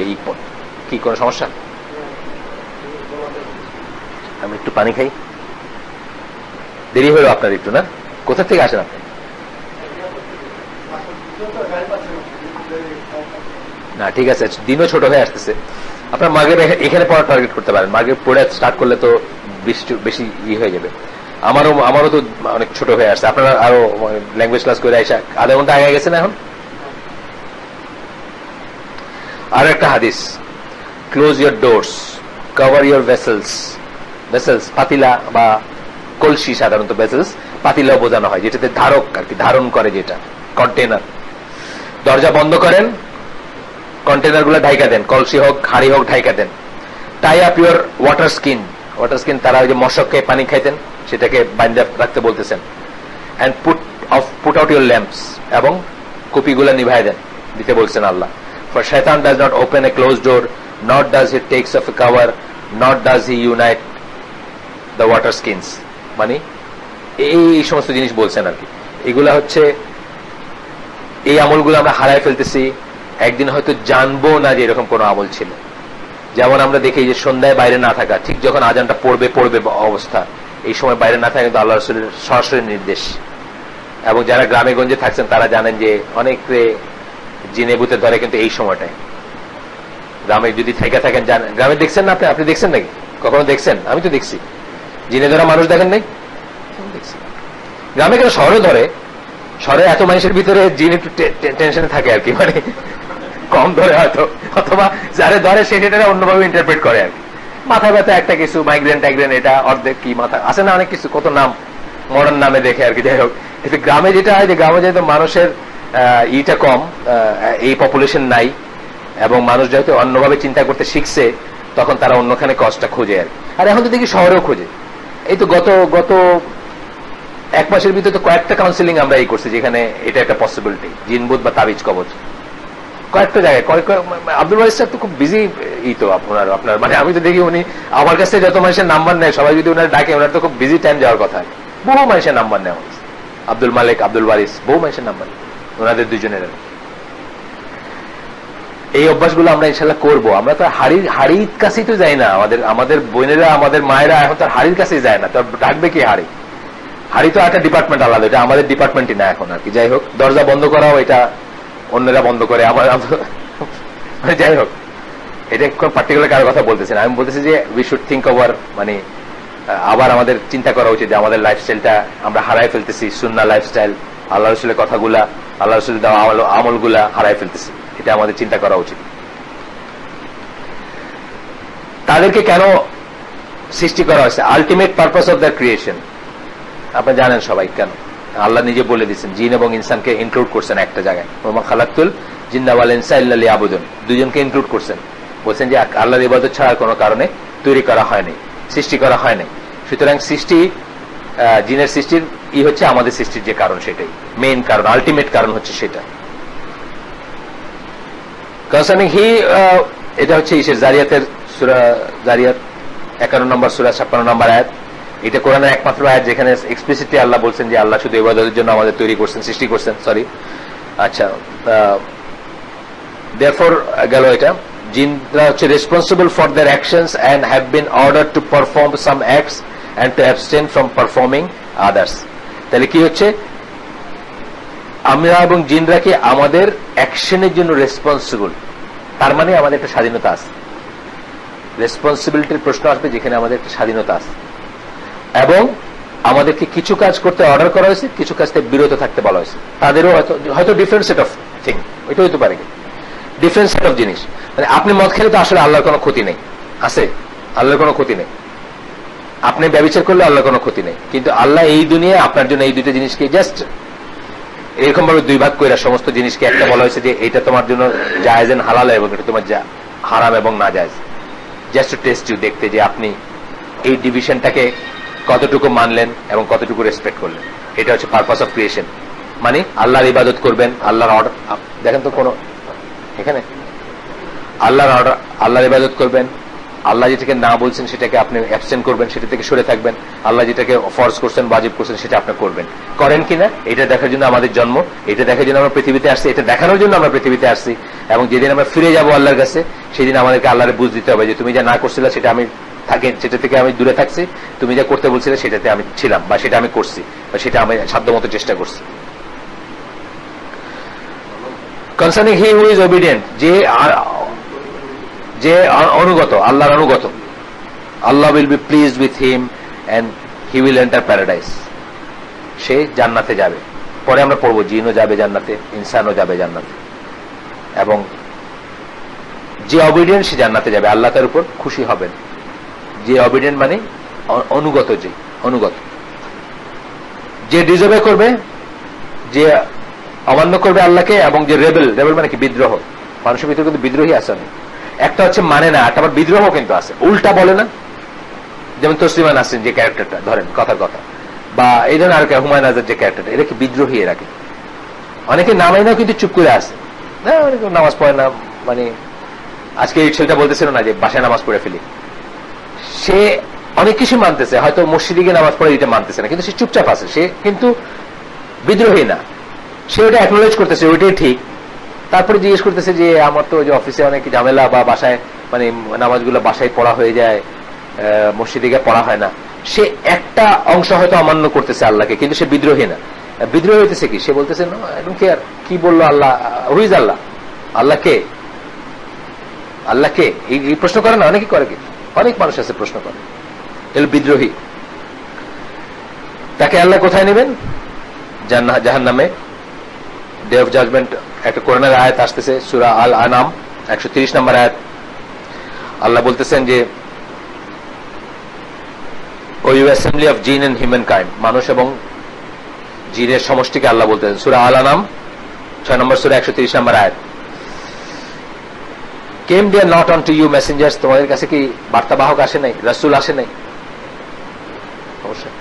কি কোন সমস্যা? আমি একটু পানি খাই, দেরি হলো আপনার একটু, না? কোথা থেকে আসেন আপনি? না ঠিক আছে, দিনও ছোট হয়ে আসতেছে। আপনার মাগরিব এখানে পড়া টার্গেট করতে পারেন, মাগরিব পড়ে স্টার্ট করলে তো বেশি হয়ে যাবে। আমারও তো অনেক ছোট হয়ে আসছে, আপনারা আরো ল্যাঙ্গুয়েজ ক্লাস করে আসা আধা ঘন্টা আগে গেছে না? এখন আর একটা হাদিস, close your doors, cover your vessels. পাতিলা বা কলসি, সাধারণত ভেসেলস পাতিলাও বোঝানো হয়, যেটাতে ধারক আর কি, ধারণ করে, যেটা কন্টেনার। দরজা বন্ধ করেন, কন্টেনার গুলো ঢাইকা দেন, কলসি হোক হাড়ি হোক ঢাইকা দেন। Tie up your water skin, তারা ওই যে মশককে পানি খাইতেন, সেটাকে বাইন্ধে রাখতে বলতেছেন। And put out your lamps, এবং কুপিগুলা নিভাই দেন, দিতে বলছেন আল্লাহ। ফর শয়তান does not open a close door, not does he takes off a cover, not does he unite the water skins. মানে এই সমস্ত জিনিস বলছেন আর কি। এগুলা হচ্ছে, এই আমলগুলো আমরা হারাই ফেলতেছি, একদিন হয়তো জানবো না যে এরকম কোন আমল ছিল। যেমন আমরা দেখি যে সন্ধ্যায় বাইরে না থাকা, ঠিক যখন আজানটা পড়বে অবস্থা, এই সময় বাইরে না থাকা কিন্তু আল্লাহ রাসূলের সরাসরি নির্দেশ। এবং যারা গ্রামে গঞ্জে থাকছেন তারা জানেন যে অনেকে জিনে ভূতে ধরে কিন্তু এই সময়টায়। গ্রামে যদি থেকে থাকেন, গ্রামে দেখছেন না আপনি দেখছেন নাকি কখনো? দেখছেন? আমি তো দেখছি। জিনে ধরা মানুষ দেখেন নাই? দেখছি। গ্রামে কেন, শহরে ধরে, শহরে এত মানুষের ভিতরে জিন একটু টেনশনে থাকে আর কি, মানে কম ধরে হয়তো, অথবা যারা ধরে সেটা অন্যভাবে ইন্টারপ্রেট করে আর কি। মাথা ব্যথা একটা কিছু, মাইগ্রেন টাইগ্রেন, এটা অর্ধেক কি মাথা আছে না, অনেক কিছু, কত নাম, মডার্ন নামে দেখে আর কি। যাই হোক, গ্রামে যেটা হয় যে গ্রামে যেহেতু মানুষের ইটা কম, এই পপুলেশন নাই, এবং মানুষ যেহেতু অন্যভাবে চিন্তা করতে শিখছে, তখন তারা অন্যখানে কষ্টটা খোঁজে আর কি। আর এখন তো দেখি শহরেও খোঁজে। এই তো গত এক মাসের ভিতরে তো কয়েকটা কাউন্সিলিং আমরা এই করছি, যেখানে এটা একটা পসিবিলিটি, জিনবুত বা তাবিজ কবজ, কয়েকটা জায়গায়। আব্দুল ওয়ারিস সাহেব তো খুব বিজি তো আপনার মানে আমি তো দেখি উনি আমার কাছে যত মানুষের নাম্বার নেয়, সবাই যদি ওনার ডাকে, ওনার তো খুব বিজি টাইম যাওয়ার কথা। বহু মানুষের নাম্বার নেওয়া হয়েছে, আব্দুল মালিক, আব্দুল ওয়ারিস, বহু মানুষের নাম্বার, ওনাদের দুজনের। এই অভ্যাসগুলো আমরা ইনশাল্লাহ করবো। আমরা তো হাড়ির কাছেই তো যাই না, আমাদের বোনেরা, আমাদের মায়েরা এখন তো হাড়ির কাছেই যায় না, তো ডাকবে কি হাড়ি তো একটা ডিপার্টমেন্ট আলাদা, এটা আমাদের ডিপার্টমেন্টই না এখন আর কি। যাই হোক, দরজা বন্ধ করাও এটা অন্যরা বন্ধ করে, যাই হোক, এটা কোন পার্টিকুলার কারোর কথা বলতেছি না, আমি বলতেছি যে উই শুড থিঙ্ক ওভার, মানে আবার আমাদের চিন্তা করা উচিত যে আমাদের লাইফস্টাইলটা আমরা হারাই ফেলতেছি, সুন্নাহ লাইফস্টাইল, আল্লাহ রাসূলের কথাগুলা, আল্লাহ রাসূলের দেওয়া আমলগুলা হারাই ফেলতেছি। এটা আমাদের চিন্তা করা উচিত। তাদেরকে কেন সৃষ্টি করা হয়েছে? Ultimate purpose of the creation আপনারা জানেন সবাই। কেন? আল্লাহ নিজে বলে দিচ্ছেন, জিন এবং ইনসানকে ইনক্লুড করছেন একটা জায়গায়, ওমা খালাকতুল জিন্না ওয়াল ইনসা ইল্লা লিয়াবুদুন, দুজনকে ইনক্লুড করছেন। বলছেন যে আল্লাহর ইবাদত ছাড়া কোনো কারণে তৈরি করা হয়নি, সৃষ্টি করা হয়নি। সুতরাং সৃষ্টি, জিনের সৃষ্টির হচ্ছে আমাদের সৃষ্টির যে কারণ, সেটাই মেইন কারণ, আলটিমেট কারণ হচ্ছে সেটা। কনসার্নিং এটা হচ্ছে জারিয়াতের সূরা জারিয়াত 51 নম্বর সূরা 56 নম্বর আয়াত। এটা কোরআনের একমাত্র আয়াত যেখানে এক্সপ্লিসিটলি আল্লাহ বলছেন যে আল্লাহ শুধু ইবাদতের জন্য আমাদের তৈরি করছেন, সৃষ্টি করছেন। আচ্ছা, দেয়ারফর গেল এটা। জিনরা হচ্ছে responsible for their actions and have been ordered to perform some acts and to abstain from performing others. তাহলে কি হচ্ছে? আমরা এবং জিনরা কি আমাদের অ্যাকশনের জন্য রেসপন্সিবল, তার মানে আমাদের একটা স্বাধীনতা আছে। রেসপন্সিবিলিটির প্রশ্ন আসবে যেখানে আমাদের একটা স্বাধীনতা আছে, এবং আমাদেরকে কিছু কাজ করতে অর্ডার করা হয়েছে, কিছু কাজ থেকে বিরত থাকতে বলা হয়েছে। তাদেরও হয়তো ডিফারেন্ট সেট অফ থিং, ওইটা হইতে পারে ডিফারেন্ট সেট অফ জিনিস। মানে আপনি মদ খেলে তো আসলে আল্লাহর কোনো ক্ষতি নেই, আছে আল্লাহর কোনো ক্ষতি নেই। আপনি ব্যভিচার করলে আল্লাহর কোনো ক্ষতি নেই, কিন্তু আল্লাহ এই দুনিয়ায় আপনার জন্য এই দুইটা জিনিসকে জাস্ট এরকম ভাবে দুই ভাগ করে সমস্ত জিনিসকে একটা বলা হয়েছে যে এটা তোমার জন্য জায়েজ এন্ড হালাল এবং এটা তোমার হারাম এবং না জায়েজ, জাস্ট টু টেস্ট ইউ, দেখতে যে আপনি এই ডিভিশনটাকে কতটুকু মানলেন এবং কতটুকু রেসপেক্ট করলেন। এটা হচ্ছে পারপাস অফ ক্রিয়েশন। মানে আল্লাহর ইবাদত করবেন, আল্লাহর অর্ডার, দেখেন তো কোন এখানে আল্লাহর অর্ডার, আল্লাহর ইবাদত করবেন, আল্লাহ যেটাকে না বলছেন সেটাকে আপনি অ্যাবসেন্ট করবেন, সেটা থেকে সরে থাকবেন। আল্লাহ যেটাকে ফরজ করছেন, ওয়াজিব করছেন, সেটা আপনি করবেন। করেন কিনা এটা দেখার জন্য আমাদের জন্ম, এটা দেখার জন্য আমরা পৃথিবীতে আসছি, এটা দেখানোর জন্য আমরা পৃথিবীতে আসছি। এবং যেদিন আমরা ফিরে যাব আল্লাহর কাছে, সেদিন আমাদেরকে আল্লাহর বুঝ দিতে হবে যে তুমি যা না করছিলে সেটা আমি সেটা থেকে আমি দূরে থাকছি, তুমি যা করতে বলছিলে সেটাতে আমি ছিলাম, বা সেটা আমি করছি, বা সেটা আমি সাধ্যমতো চেষ্টা করছি। Concerning he who is obedient, যে অনুগত, আল্লাহর অনুগত, আল্লাহ will be pleased with him and he will enter paradise, সে জান্নাতে যাবে। পরে আমরা পড়বো জিনও যাবে জান্নাতে, ইনসানও যাবে জান্নাতে, এবং যে অবিডিয়েন্ট সে জান্নাতে যাবে, আল্লাহ তার উপর খুশি হবেন। যে অবিডিয়েন্ট মানে অনুগত, যে অনুগত, যে ডিজবে করবে, যে অমান্য করবে আল্লাহকে, এবং যে রেবেল, রেবেল মানে কি বিদ্রোহ, মানুষের ভিতরে কিন্তু বিদ্রোহী আছে না, একটা হচ্ছে মানে না, একটা আবার বিদ্রোহ কিন্তু আছে, উল্টা বলে না। যেমন তসলিমা নাসরিন যে ক্যারেক্টারটা ধরেন, কথার কথা, বা এই ধরনের আর হুমায়ুন আজাদ যে ক্যারেক্টারটা, এরা কি বিদ্রোহী, এরা কি অনেকে নামাই না কিন্তু চুপ করে আসে না, নামাজ পড়ে না। মানে আজকে এই ছেলেটা বলতেছিল না যে বাসায় নামাজ পড়ে ফেলি, সে অনেক কিছু মানতেছে, হয়তো মসজিদে গিয়ে নামাজ পড়ে এটা মানতেছে না, কিন্তু সে চুপচাপ আছে, সে কিন্তু বিদ্রোহী না, সে ওটা অ্যাকনোলেজ করতেছে, ওইটাই ঠিক। তারপরে জিজ্ঞেস করতেছে যে আমার তো যে অফিসে অনেক ঝামেলা, বা বাসায় মানে নামাজগুলো বাসায় পড়া হয়ে যায়, মসজিদে গিয়ে পড়া হয় না। সে একটা অংশ হয়তো অমান্য করতেছে আল্লাহকে, কিন্তু সে বিদ্রোহী না। বিদ্রোহী হইতেছে কি, সে বলতেছে কি বললো আল্লাহ, হুইজ আল্লাহ, আল্লাহ কে, আল্লাহ কে, এই প্রশ্ন করে না, অনেকে করে, কি অনেক মানুষ আছে প্রশ্ন করে, এর বিদ্রোহী। তাকে আল্লাহ কোথায় নেবেন? জাহান্নামে, ডে অফ জাজমেন্ট। একটা কোরআনের আয়াত আসতেছে, সূরা আল আনাম 130 নম্বর আয়াত। আল্লাহ বলতেছেন যে ও ইউ অ্যাসেম্বলি অফ জিন এন্ড হিউম্যান কাইন্ড, মানুষ এবং জিনের সমষ্টিকে আল্লাহ বলতেছেন। সূরা আল আনাম 6 নম্বর সূরা 130 নম্বর আয়াত। Came there not on to you messengers, তোমাদের কাছে কি বার্তাবাহক আসে নাই, রাসূল আসে নাই? অবশ্যই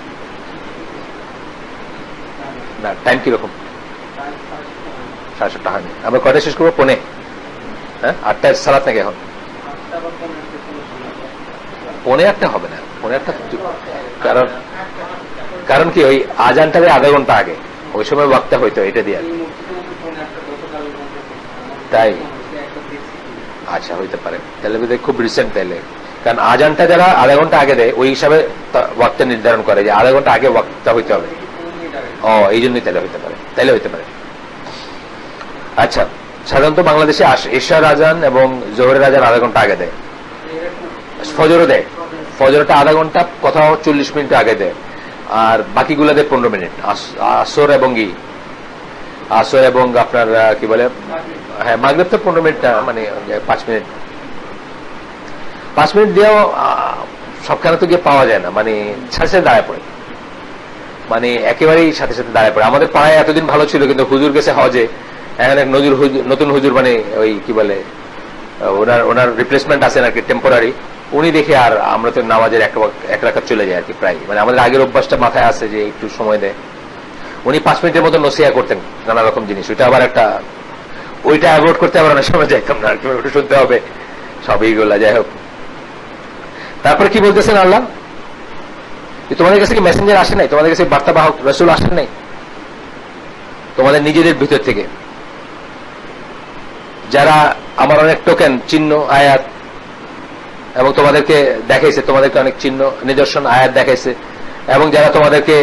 না। টাইম কিরকম? 7:30 হয়নি। আমরা কয়টা শেষ করবো? পৌনে, হ্যাঁ 8টায় সালাত নাকি এখন? 8:45 হবে না, 8:45, কারণ কি ওই আজানটারে আধা ঘন্টা আগে, ওই সময় ওয়াক্তটা হইতো, এটা দিয়ে। তাই আচ্ছা, হইতে পারে, তাহলে খুব রিসেন্ট তাইলে, কারণ আজানটা যারা আধা ঘন্টা আগে দেয় ওই হিসাবে ওয়াক্তটা নির্ধারণ করে যে আধা ঘন্টা আগে ওয়াক্তটা হইতে হবে। এই জন্যই তাহলে হইতে পারে, তাইলে হইতে পারে। আচ্ছা, সাধারণত বাংলাদেশে এশার আজান এবং জোহরের আজান আধা ঘন্টা আগে দেয়, ফজরও দেয়, ফজরটা আধা ঘন্টা, কোথাও 40 মিনিট আগে দেয়, আর বাকিগুলো দেয় 15 মিনিট। আসর এবং আপনার কি বলে, হ্যাঁ মাগরিব তো 15 মিনিট না, মানে 5 মিনিট, 5 মিনিট দিয়েও সবখানে তো গিয়ে পাওয়া যায় না, মানে সাথে সাথে দাঁড়ায় পড়ে, মানে একেবারেই সাথে সাথে দাঁড়ায় পড়ে। আমাদের পাড়ায় এতদিন ভালো ছিল, কিন্তু হুজুর গেছে হজে, এখন এক নতুন হুজুর, মানে ওই কি বলে, ওনার রিপ্লেসমেন্ট আছে নাকি টেম্পোরারি, উনি দেখে আর আমরা তো নামাজের এক রাকাত চলে যায় আর কি, প্রায় মানে আমাদের আগের অভ্যাসটা মাথায় আছে যে একটু সময় দেয়। উনি 5 মিনিটের মতো নসিহা করতেন নানা রকম জিনিস, ওইটা আবার ওইটা অ্যাভয়েড করতে আবার অনেক সময় যাইতাম না, ওটা শুনতে হবে সব এইগুলা। যাই হোক, তারপরে কি বলতেছেন আল্লাহ, তোমাদের কাছে কি মেসেঞ্জার আসে নাই, তোমাদের কাছে বার্তাবাহক রাসূল আসেন নাই তোমাদের নিজেদের ভিতর থেকে, যারা আমার অনেক টোকেন, চিহ্ন, আয়াত এবং তোমাদেরকে দেখাইছে, তোমাদেরকে অনেক চিহ্ন, নিদর্শন, আয়াত দেখাইছে, এবং যারা তোমাদেরকে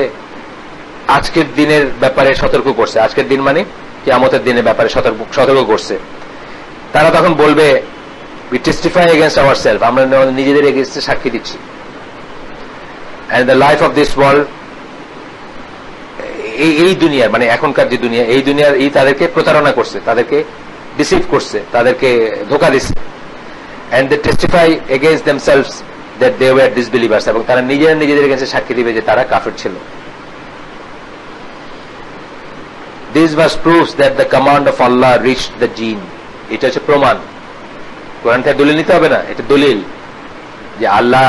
আজকের দিনের ব্যাপারে সতর্ক করছে, আজকের দিন মানে কিয়ামতের দিনের ব্যাপারে সতর্ক করছে। তারা তখন বলবে, we testify against ourselves, আমরা নিজেদের এগেইনস্টে সাক্ষী দিচ্ছি, and the life of this world এই দুনিয়ার মানে এখনকার যে দুনিয়া, এই দুনিয়ার তাদেরকে প্রতারণা করছে, তাদেরকে ডিসিভ করছে, তাদেরকে ধোঁকা দিচ্ছে। and they testify against themselves that they were disbelievers, এবং তারা নিজেরা নিজেদের কাছে সাক্ষী দিবে যে তারা কাফের ছিল। This verse proves that the command of Allah reached the jinn. এটা হচ্ছে প্রমাণ, কোরআন থেকে দলিল নিতে হবে না, এটা দলিল যে আল্লাহ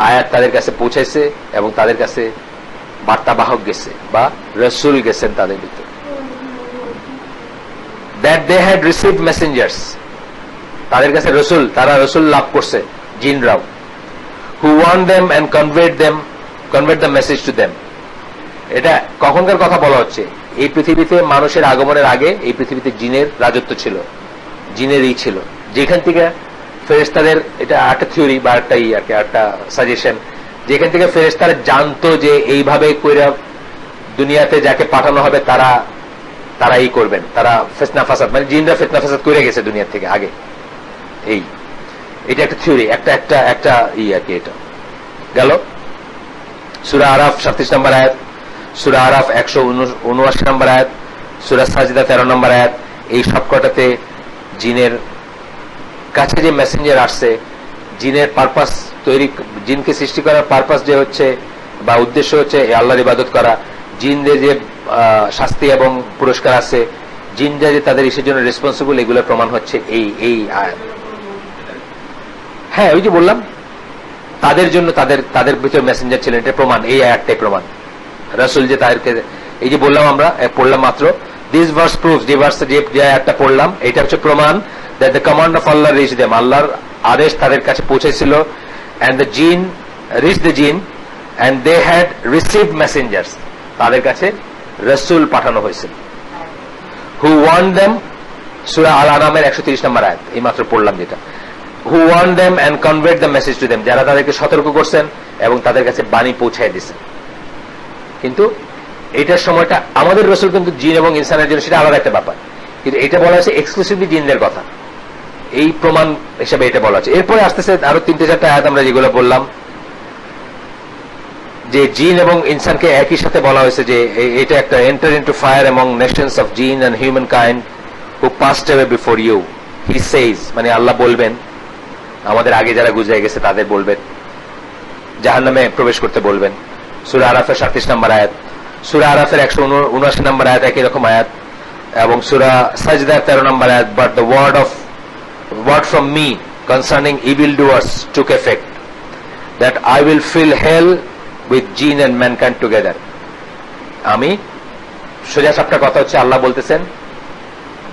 আয়াত তাদের কাছে পৌঁছাইছে এবং তাদের কাছে বার্তাবাহক গেছে বা রাসূল গেছেন তাদের ভিতরে। That they had received messengers, তাদের কাছে রাসূল, তারা রাসূল লাভ করছে জিনরাও, who warned them and conveyed the message to them. এটা কখনকার কথা বলা হচ্ছে? এই পৃথিবীতে মানুষের আগমনের আগে এই পৃথিবীতে জিনের রাজত্ব ছিল, জিনেরই ছিল, যেখান থেকে ফেরেশতাদের, এটা একটা থিওরি বা একটা একটা সাজেশন, যেখান থেকে ফেরেশতারা জানতো যে এইভাবে কইরা দুনিয়াতে যাকে পাঠানো হবে তারা এই করবেন, তারা ফিতনা ফাসাদ, মানে জিনরা ফিতনা ফাসাদ করে গেছে দুনিয়া থেকে আগে। এটা একটা থিওরি, একটা এটা গেল। সূরা আরাফ 37 নম্বর আয়াত, সূরা আরাফ 179 নম্বর আয়াত, সূরা সাজদা 13 নম্বর আয়াত, এই সবকটাতে জিনের কাছে যে মেসেঞ্জার আসছে, জিনের পারপাস তৈরি, জিনকে সৃষ্টি করার পারপাস যে হচ্ছে বা উদ্দেশ্য হচ্ছে আল্লাহর ইবাদত করা, জিনদের যে শাস্তি এবং পুরস্কার আছে, জিনরা যে তাদের ইসের জন্য রেসপন্সিবল, এগুলোর প্রমাণ হচ্ছে এই আয়াত। হ্যাঁ, ওই যে বললাম তাদের জন্য তাদের ভিতরে মেসেঞ্জার ছিলেন, এটা প্রমাণ, এই আয়াতটাই প্রমাণ। রাসূল যে তাদেরকে, এই যে বললাম আমরা পড়লাম মাত্র, দিস ভার্স প্রুভস, যে আয়াতটা পড়লাম এটা হচ্ছে প্রমাণ that the command of Allah reached them, আল্লাহর আদেশ তাদের কাছে পৌঁছেছিল, and the jinn reached the jinn and they had received messengers, তাদের কাছে রাসূল পাঠানো হয়েছিল, who warned them, সূরা আল-আনামের 130 নম্বর আয়াত, এই মাত্র পড়লাম যেটা, who warned them and conveyed the message to them, যারা তাদেরকে সতর্ক করছেন এবং তাদের কাছে বাণী পৌঁছায় দিয়েছেন। কিন্তু এটার সময়টা আমাদের রাসূল কিন্তু জিন এবং ইনসানের জন্য সেটা আলাদা একটা ব্যাপার, কিন্তু এটা বলা হয়েছে এক্সক্লুসিভলি জিনদের কথা, এই প্রমাণ হিসেবে এটা বলা হচ্ছে। এরপরে আসতেছে আরো 3-4টা আয়াত আমরা যেগুলো বললাম, যে জিন এবং ইনসানকে একই সাথে বলা হয়েছে যে এটা একটা enter into fire among nations of jinn and humankind who passed away before you, he says, মানে আল্লাহ বলবেন আমাদের আগে যারা গুজরে গেছে তাদের বলবেন, জাহান্নামে প্রবেশ করতে বলবেন। সূরা আরাফের 37 নম্বর আয়াত, সূরা আরাফের 179 নম্বর আয়াত একই রকম আয়াত, এবং সূরা সাজদার 13 নম্বর আয়াত, but the word from me concerning evil doers took effect, that I will fill hell with jinn and mankind together. আমি সোজা সাপটা কথা হচ্ছে, আল্লাহ বলতেছেন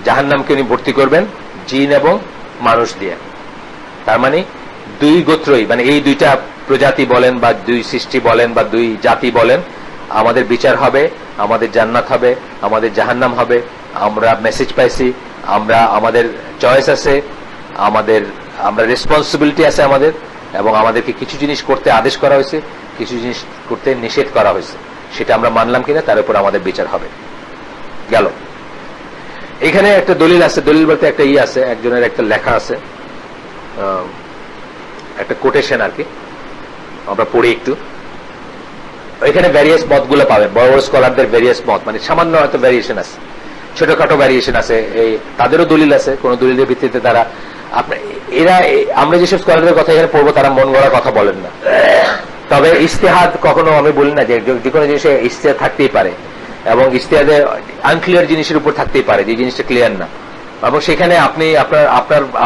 জাহান্নামকে উনি ভর্তি করবেন জিন এবং মানুষ দিয়ে। তার মানে দুই গোত্রই, মানে এই দুইটা প্রজাতি বলেন বা দুই সৃষ্টি বলেন বা দুই জাতি বলেন, আমাদের বিচার হবে, আমাদের জান্নাত হবে, আমাদের জাহান্নাম হবে। আমরা মেসেজ পাইছি, আমাদের চয়েস আছে, আমরা রেসপন্সিবিলিটি আছে আমাদের, এবং আমাদেরকে কিছু জিনিস করতে আদেশ করা হয়েছে, কিছু জিনিস করতে নিষেধ করা হয়েছে, সেটা আমরা মানলাম কিনা তার উপর আমাদের বিচার হবে। গেল। এখানে একটা দলিল আছে, দলিল বলতে একটা আছে, একজনের একটা লেখা আছে, একটা কোটেশন আর কি, আমরা পড়ি একটু। এখানে ভ্যারিয়াস মতগুলো পাবেন, বড় বড় স্কলারদের ভ্যারিয়াস মত, মানে সামান্য হয়তো ভ্যারিয়েশন আছে, ছোটখাটো ভ্যারিয়েশন আছে, তাদেরও দলিল আছে, কোন দলিলের ভিত্তিতে তারা আমরা যেসব স্কলারদের কথা এখানে পড়বো তারা মন গড়া কথা বলেন না। তবে ইজতিহাদ কখনো আমি বলি না যে কোনো জিনিসে ইজতিহাদ থাকতেই পারে, এবং ইজতিহাদে আনক্লিয়ার জিনিসের উপর থাকতেই পারে যে জিনিসটা ক্লিয়ার না, এবং সেখানে আপনি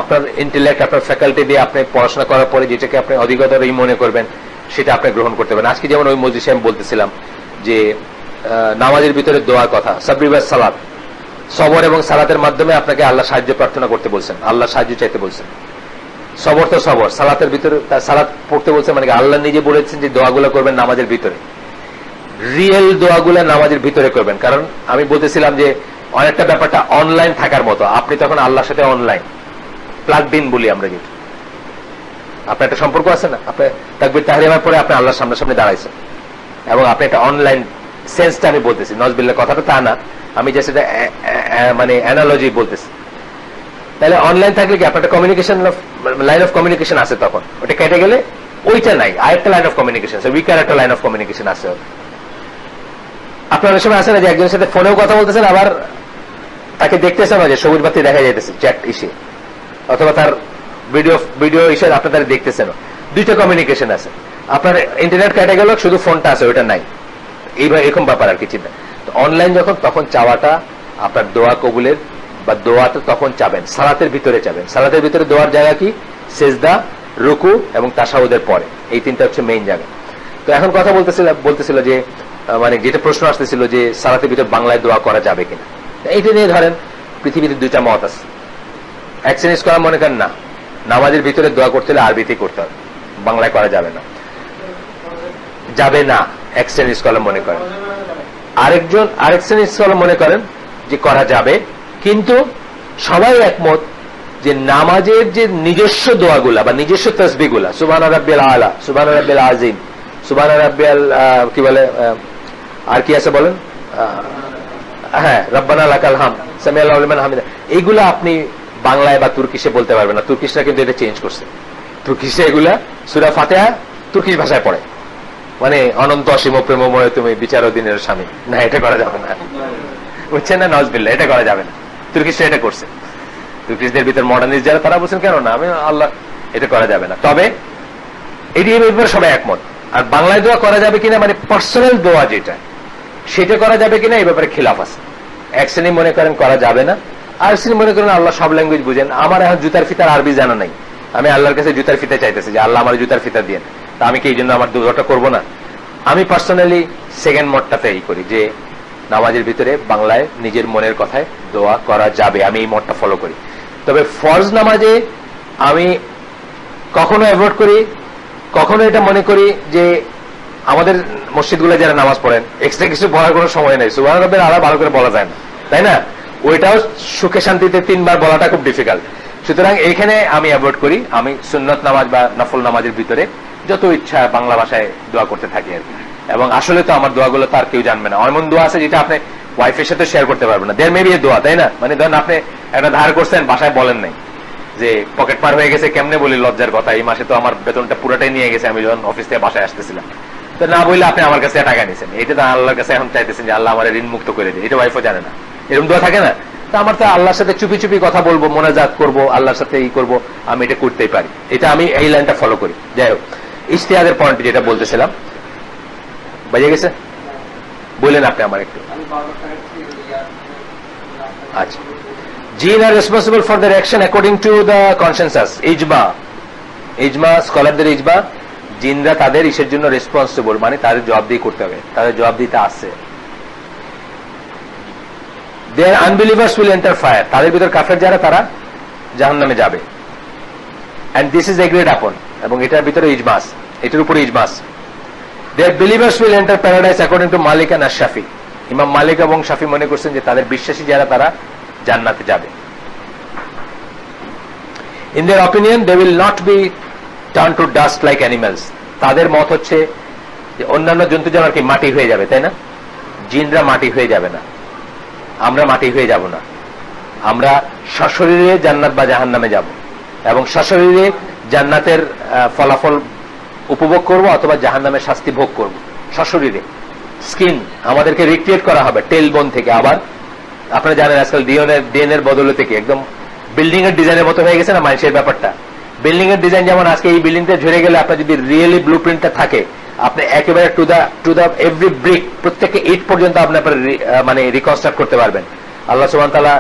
আপনার ইন্টেলেক্ট, আপনার ফ্যাকাল্টি দিয়ে আপনি পড়াশোনা করার পরে যেটাকে আপনি অধিকতর মনে করবেন সেটা আপনি গ্রহণ করতে পারেন। আজকে যেমন ওই মজলিসে আমি বলতেছিলাম যে নামাজের ভিতরে দোয়ার কথা, সাবরিবাস সালাত, সবর এবং সালাতের মাধ্যমে আপনাকে আল্লাহ সাহায্য প্রার্থনা করতে বলছেন, আল্লাহ সাহায্য চাইতে বলছেন। সবর তো সবর, সালাতের ভিতরে সালাত পড়তে বলছেন, মানে আল্লাহ নিজে বলেছেন যে দোয়াগুলো করবেন নামাজের ভিতরে, রিয়েল দোয়াগুলো নামাজের ভিতরে করবেন। কারণ আমি বলতেছিলাম যে অনেকটা ব্যাপারটা অনলাইন থাকার মতো, আপনি তখন আল্লাহর সাথে অনলাইন প্লাগড ইন বলি আমরা, যেটা আপনার একটা সম্পর্ক আছে না, আপনি তাকবীর তাহরিমার পরে আপনি আল্লাহর সামনে দাঁড়াইছেন, এবং আপনি একটা অনলাইন সেন্সটা আমি বলতেছি, নজবিল্লাহ কথাটা তা না, আমি জাস্ট এটা মানে অ্যানালজি বলতেছি। তাহলে অনলাইন থাকলে কি আপনার কমিউনিকেশন লাইন অফ কমিউনিকেশন আছে, তখন ওটা কেটে গেলে ওইটা নাই, আরেকটা লাইন অফ কমিউনিকেশন, উইকার একটা লাইন অফ কমিউনিকেশন আছে। আপনার অনেক সময় আছে না যে একজনের সাথে ফোনেও কথা বলতেছেন, আবার তাকে দেখতেছেন না যে সবুজ বাতি দেখা যাইতেছে চ্যাট ইসে, অথবা তার ভিডিও ইসে আপনার তারা দেখতেছেন। দুইটা কমিউনিকেশন আছে, আপনার ইন্টারনেট কেটে গেল, শুধু ফোনটা আছে, ওইটা নাই, এইভাবে এরকম ব্যাপার আর কি চিন্তা। অনলাইন যখন, তখন চাওয়াটা আপনার দোয়া কবুলের বা দোয়াটা তখন চাবেন, সালাতের ভিতরে চাবেন। সালাতের ভিতরে দোয়ার জায়গা কি? সেজদা, রুকু এবং তাশাহুদের পরে, এই তিনটা হচ্ছে মেইন জায়গা। তো এখন কথা বলতেছিল যে মানে যেটা প্রশ্ন আসতেছিল যে সালাতের ভিতরে বাংলায় দোয়া করা যাবে কিনা। এইটা নিয়ে ধরেন পৃথিবীতে দুইটা মত আছে। এক শ্রেণী স্কলার মনে করেন না, নামাজের ভিতরে দোয়া করতে হলে আরবিতে করতে হবে, বাংলায় করা যাবে না, যাবে না, এক শ্রেণী স্কলার মনে করেন। আরেক শ্রেণী স্কলার মনে করেন যে করা যাবে, কিন্তু সবাই একমত যে নামাজের যে নিজস্ব দোয়াগুলা বা নিজস্ব তসবিহগুলা, সুবহান রাব্বিয়াল আলা, সুবহান রাব্বিয়াল আযীম, সুবহান রাব্বিয়াল কি বলে, আর কি আছে বলেন, হ্যাঁ, রব্বানা লাকাল হামদ, সামি আল্লাহু লিমান হামিদা, এইগুলা আপনি বাংলায় বা তুর্কিশে বলতে পারবেন না। তুর্কিশরা কিন্তু এটা চেঞ্জ করছে। তুর্কিশে এগুলা সূরা ফাতিহা তুর্কিশ ভাষায় পড়ে, মানে অনন্ত অসীম প্রেমময় তুমি বিচারদিনের স্বামী, না এটা করা যাবে না, বুঝছেন না, নাউজুবিল্লাহ, এটা করা যাবে না। তুর্কিশরা এটা করছে। তুর্কিশদের ভিতর মডার্নিস্ট যারা, তারা বলছেন কেন না, আমি আল্লাহ, এটা করা যাবে না। তবে এটি এর ব্যাপারে সবাই একমত। আর বাংলায় দোয়া করা যাবে কিনা, মানে পার্সোনাল দোয়া যেটা, সেটা করা যাবে কিনা, এই ব্যাপারে খিলাফ আছে। এক শ্রেণী মনে করেন করা যাবে না, আর শ্রেণী মনে করেন আল্লাহ সব ল্যাঙ্গুয়েজ বুঝেন, আমার এখন জুতার ফিতার আরবি জানা নাই, আমি আল্লাহর কাছে জুতার ফিতা চাইতেছি যে আল্লাহ আমার জুতার ফিতা দিয়ে, তা আমি কি এই জন্য আমার দোয়াটা করবো না? আমি পার্সোনালি সেকেন্ড মতটাতে এই করি যে নামাজের ভিতরে বাংলায় নিজের মনের কথায় দোয়া করা যাবে, আমি এই মতটা ফলো করি। তবে ফরজ নামাজে আমি কখনো অ্যাভয়েড করি, কখনো এটা মনে করি যে আমাদের মসজিদগুলো যারা নামাজ পড়েন, এক্সট্রা কিছু বলার কোনো সময় নেই, সুবহান রাব্বিল আলা ভালো করে বলা যায় না, তাই না? ওইটাও সুখে শান্তিতে 3 বার বলাটা খুব ডিফিকাল্ট। সুতরাং এইখানে আমি অ্যাভয়েড করি, আমি সুন্নত নামাজ বা নফল নামাজের ভিতরে যত ইচ্ছা বাংলা ভাষায় দোয়া করতে থাকি আর কি। এবং আসলে তো আমার দোয়াগুলো তার কেউ জানবে না, এমন দোয়া আছে যেটা আপনি ওয়াইফের সাথে শেয়ার করতে পারবেন না, দের মেবি দোয়া, তাই না? মানে ধরেন আপনি একটা ধার করছেন, বাসায় বলেন নাই, যে পকেট পার হয়ে গেছে, কেমনে বলি, লজ্জার কথা, এই মাসে তো আমার বেতনটা পুরোটাই নিয়ে গেছে, আমি যখন অফিস থেকে বাসায় আসতেছিলাম, তো না বললে আপনি আমার কাছে টাকা নিয়েছেন, এটা তো আল্লাহর কাছে এখন চাইতেছেন যে আল্লাহ আমার ঋণ মুক্ত করে দিই, এটা ওয়াইফও জানে না, এরকম দোয়া থাকে না? তো আমার তো আল্লাহর সাথে চুপি চুপি কথা বলবো, মোনাজাত করবো, আল্লাহর সাথে এই করবো, আমি এটা করতেই পারি, এটা আমি এই লাইনটা ফলো করি। যাই হোক, ইজতিহাদের পয়েন্ট যেটা বলতেছিলাম, বাজে গেছে, বললেন আপনি আমার একটু। আচ্ছা, জিন আর responsible for there action according to the consensus, ইজমা স্কলারদের ইজমা, জিনরা তাদের ইসের জন্য রেসপন্সিবল, মানে তাদের জবাবদিহি করতে হবে, তাদের জবাবদিহিতা আছে। দেয়ার আনবিলিভার্স উইল এন্টার ফায়ার, তাদের ভিতর কাফের যারা, তারা জাহান্নামে যাবে। এন্ড দিস ইজ এগ্রিড আপন, এবং এটার ভিতরে ইজমাস, এটার উপরে ইজমাস। Their believers will enter paradise according to Malik and Shafi, ইমাম মালিক এবং শাফি মনে করছেন যে তাদের বিশ্বাসী যারা, তারা জান্নাতে যাবে। In their opinion they will not be turn to dust like animals, তাদের মত হচ্ছে যে অন্যান্য জন্তু যেমন আর কি মাটি হয়ে যাবে, তাই না? জিনরা মাটি হয়ে যাবে না, আমরা মাটি হয়ে যাব না, আমরা সশরীরে জান্নাত বা জাহান্নামে যাব, এবং সশরীরে জান্নাতের ফলাফল উপভোগ করব অথবা জাহান্নামের শাস্তি ভোগ করব সশরীরে। স্কিন আমাদেরকে রিক্রিয়েট করা হবে টেল বোন থেকে। আবার আপনারা জানেন আজকাল ডিএনএর বদলে থেকে একদম বিল্ডিং এর ডিজাইনের মতো হয়ে গেছে না মানুষের ব্যাপারটা। বিল্ডিং এর ডিজাইন যেমন আজকে এই বিল্ডিংটা ঝরে গেলে আপনার যদি রিয়েলি ব্লু প্রিন্টটা থাকে, আপনি একেবারে টু দা এভরি ব্রিক, প্রত্যেককে ইট পর্যন্ত আপনি মানে রিকনস্ট্রাক্ট করতে পারবেন। আল্লাহ সুবহানাহু ওয়া তাআলা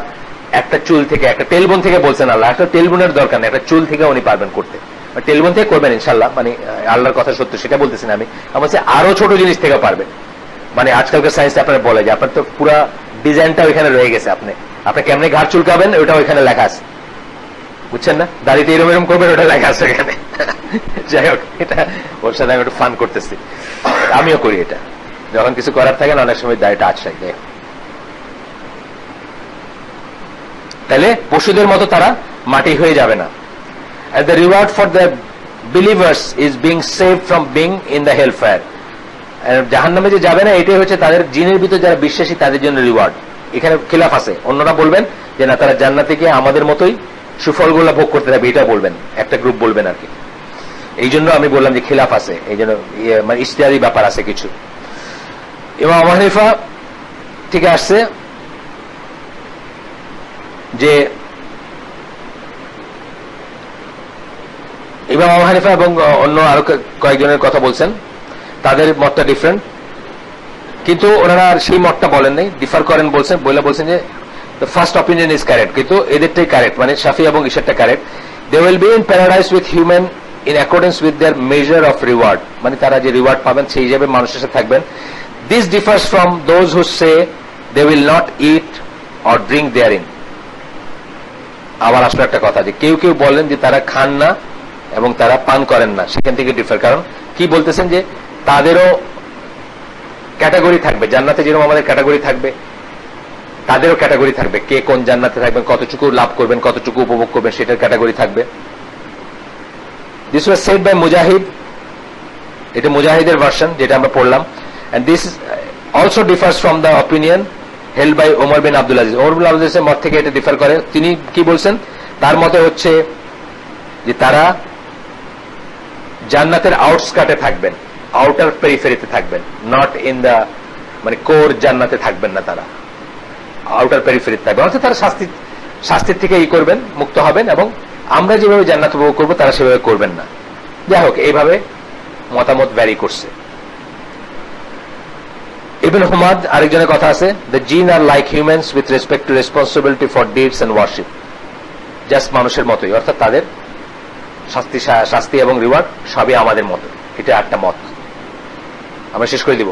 একটা চুল থেকে, একটা টেলবোন থেকে বলছেন আল্লাহ, একটা টেলবোনের দরকার নেই, একটা চুল থেকে উনি পারবেন করতে, টেলবোন থেকে করবেন ইনশাআল্লাহ, মানে আল্লাহর কথা সত্য সেটা বলতেছেন আমি, আমার আরো ছোট জিনিস থেকে পারবেন। মানে আজকালকার সায়েন্স আপনার বলে যে আপনার তো পুরা ডিজাইনটা ওইখানে রয়ে গেছে, আপনি কেমনে ঘাড় চুলকাবেন ওটা ওইখানে লেখা আছে, বুঝছেন না? দাড়িতে এরম এরম করবেন ওটা লেখা আছে এখানে। যাই হোক, এটা ওর সাথে আমি একটু ফান করতেছি, আমিও করি এটা, যখন কিছু করার থাকে না অনেক সময় দাড়িটা আছড়াই দেয়। তাহলে পশুদের মতো তারা মাটি হয়ে যাবে না। And the reward for the believers is being saved from being in the hellfire. জাহান্নামে যে যাবে না, এটাই হচ্ছে তাদের জিনের ভিতর যারা বিশ্বাসী তাদের জন্য রিওয়ার্ড। এখানে খিলাফ আছে, অন্যরা বলবেন যে না, তারা জান্নাতে গিয়ে আমাদের মতোই সুফলগুলো ভোগ করতে থাকবে, এটা বলবেন, একটা গ্রুপ বলবেন আর কি। এই জন্য আমি বললাম যে খিলাফ আছে, এই জন্য মানে ইজতিহাদি ব্যাপার আছে কিছু। ইমাম আবু হানিফা থেকে আসছে যে ইমাম আবু হানিফা এবং অন্য আরো কয়েকজনের কথা বলছেন, তাদের মতটা ডিফারেন্ট, কিন্তু ওনারা সেই মতটা বলেন নাই, ডিফার করেন বলছেন, বলছেন যে the first opinion is correct, কিন্তু এদেরটাই কারেক্ট, মানে শাফি এবং ইশারটা correct. They will be in paradise with human in accordance with their measure of reward, মানে তারা যে রিওয়ার্ড পাবেন সেই হিসাবে মানুষের সাথে থাকবেন। This differs from those who say they will not eat or drink therein. আবার আসলে একটা কথা, যে কেউ কেউ বলেন যে তারা খান না এবং তারা পান করেন না, সেখান থেকে ডিফার। কারণ কি বলতেছেন যে তাদেরও ক্যাটাগরি থাকবে, জান্নাতে যেরকম আমাদের ক্যাটাগরি থাকবে তাদেরও ক্যাটাগরি থাকবে, কে কোন জান্নাতে থাকবেন, কতটুকু লাভ করবেন, কতটুকু উপভোগ করবেন, সেটার ক্যাটাগরি থাকবে। This was said by Mujahid, এটা মুজাহিদের ভার্সন যেটা আমরা পড়লাম। And this also differs from the opinion held by Umar bin Abdul Aziz. Umar bin Abdul আজিজের মত থেকে এটা ডিফার করে। তিনি কি বলছেন, তার মতে হচ্ছে যে তারা জান্নাতের আউটস্কার্টে থাকবেন, আউটার পেরিফেরিতে থাকবেন, নট ইন দা, মানে কোর জান্নাতে থাকবেন না, তারা আউটার পেরিফেরিতে থাকবেন, অর্থাৎ তারা শাস্তির থেকে ই করবেন, মুক্ত হবেন, এবং আমরা যেভাবে জান্নাত উপভোগ করবো তারা সেভাবে করবেন না। যাই হোক, এইভাবে মতামত ভ্যারি করছে। ইবনে হুমাদ আরেকজনের কথা আছে, the jinn are like humans with respect to responsibility for deeds and worship, just মানুষের মতোই, অর্থাৎ তাদের শাস্তি এবং রিওয়ার্ড সবই আমাদের মতো। এটা একটা মত। আমরা শেষ করে দিব।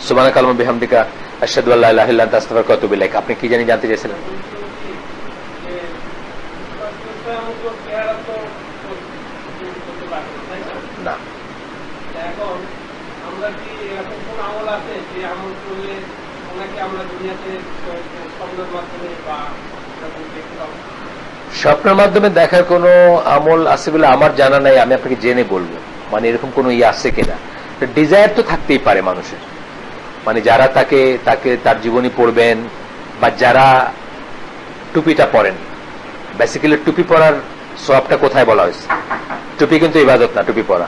সুবহানাকা আল্লাহুম্মা বিহামদিকা আশহাদু আল্লা ইলাহা ইল্লা আনতা আস্তাগফিরুকা ওয়া আতুবু ইলাইক। আপনি কি জানি জানতে চাইছিলেন? না, স্বপ্নের মাধ্যমে দেখার কোন আমল আছে বলে আমার জানা নাই, আমি আপনাকে জেনে বলবো, মানে এরকম কোন ইয়ে আছে কিনা। ডিজায়ার তো থাকতেই পারে মানুষের, মানে যারা তাকে তার জীবনী পড়বেন, বা যারা টুপিটা পরেন, বেসিক্যালি টুপি পরার সওয়াবটা কোথায় বলা হয়েছে? টুপি কিন্তু ইবাদত না, টুপি পরা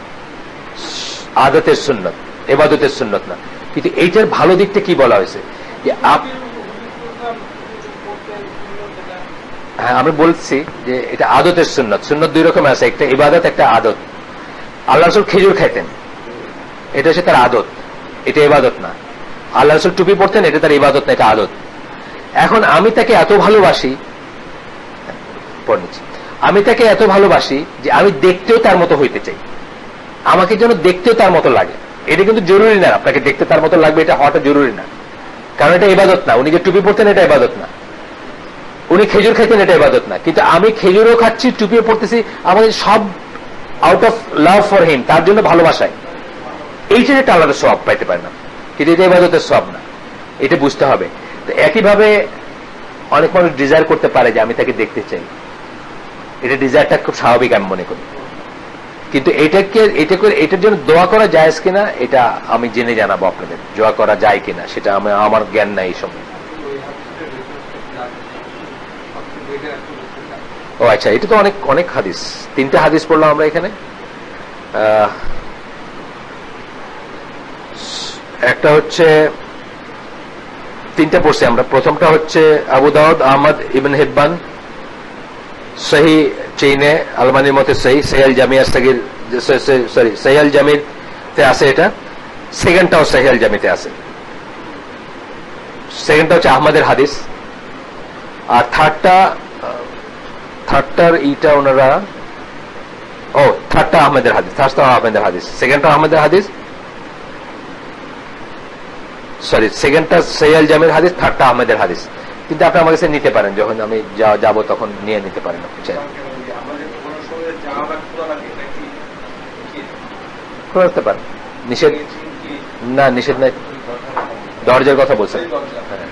আদতের সুন্নত, ইবাদতের সুন্নত না। কিন্তু এইটার ভালো দিকটা কি বলা হয়েছে? যে হ্যাঁ, আমি বলছি যে এটা আদতের সুন্নত। সুন্নত দুই রকম আছে, একটা ইবাদত, একটা আদত। আল্লাহ রাসূল খেজুর খাইতেন, এটা হচ্ছে তার আদত, এটা ইবাদত না। আল্লাহ রাসূল টুপি পরতেন, এটা তার ইবাদত না, এটা আদত। এখন আমি তাকে এত ভালোবাসি, আমি তাকে এত ভালোবাসি যে আমি দেখতেও তার মতো হইতে চাই, আমাকে যেন দেখতেও তার মতো লাগে। এটা কিন্তু জরুরি না আপনাকে দেখতে তার মতো লাগবে, এটা হওয়াটা জরুরি না, কারণ এটা ইবাদত না। উনি যে টুপি পরতেন, এটা ইবাদত না। উনি খেজুর খাইতেন, এটা ইবাদত না। কিন্তু আমি খেজুরও খাচ্ছি, টুপিও পরতেছি, আমাদের সব out of love for him, তার জন্য ভালোবাসায়, এইটা যেটা আলাদা সওয়াব পাইতে পারে না, কিন্তু এটা ইবাদতের সওয়াব না, এটা বুঝতে হবে। তো একইভাবে অনেক মানুষ ডিজায়ার করতে পারে যে আমি তাকে দেখতে চাই, এটা ডিজায়ারটা খুব স্বাভাবিক আমি মনে করি। কিন্তু এটার জন্য দোয়া করা যায় কিনা, এটা আমি জেনে জানাবো আপনাদের। দোয়া করা যায় কিনা সেটা আমার জ্ঞান নাই এই সময়। ও আচ্ছা, এটা তো অনেক অনেক হাদিস, 3টে হাদিস পড়লাম আমরা এখানে। একটা হচ্ছে 3টে পড়ছি আমরা। প্রথমটা হচ্ছে আবু দাউদ, আহমদ, ইবনে হিব্বান সহি চেইনে, আলমানির মতে সহি, সহিহ জামিয়া সগীর, সরি সহিহ জামির তে আছে এটা। সেকেন্ডটাও সহিহ জামিতে আছে। সেকেন্ডটা হচ্ছে আহমদের হাদিস। আর থার্ডটার ইটা ওনারা, থার্ডটা আহমেদের হাদিস, সেকেন্ডটা আহমেদের হাদিস, সরি সেকেন্ডটা সহিহ জামির হাদিস, থার্ডটা আহমেদের হাদিস। কিন্তু আপনি আমার কাছে নিতে পারেন, যখন আমি যাবো তখন নিয়ে নিতে পারেন। করতে পারেন, নিষেধ না, নিষেধ নাই। দরজার কথা বলছেন। হ্যাঁ,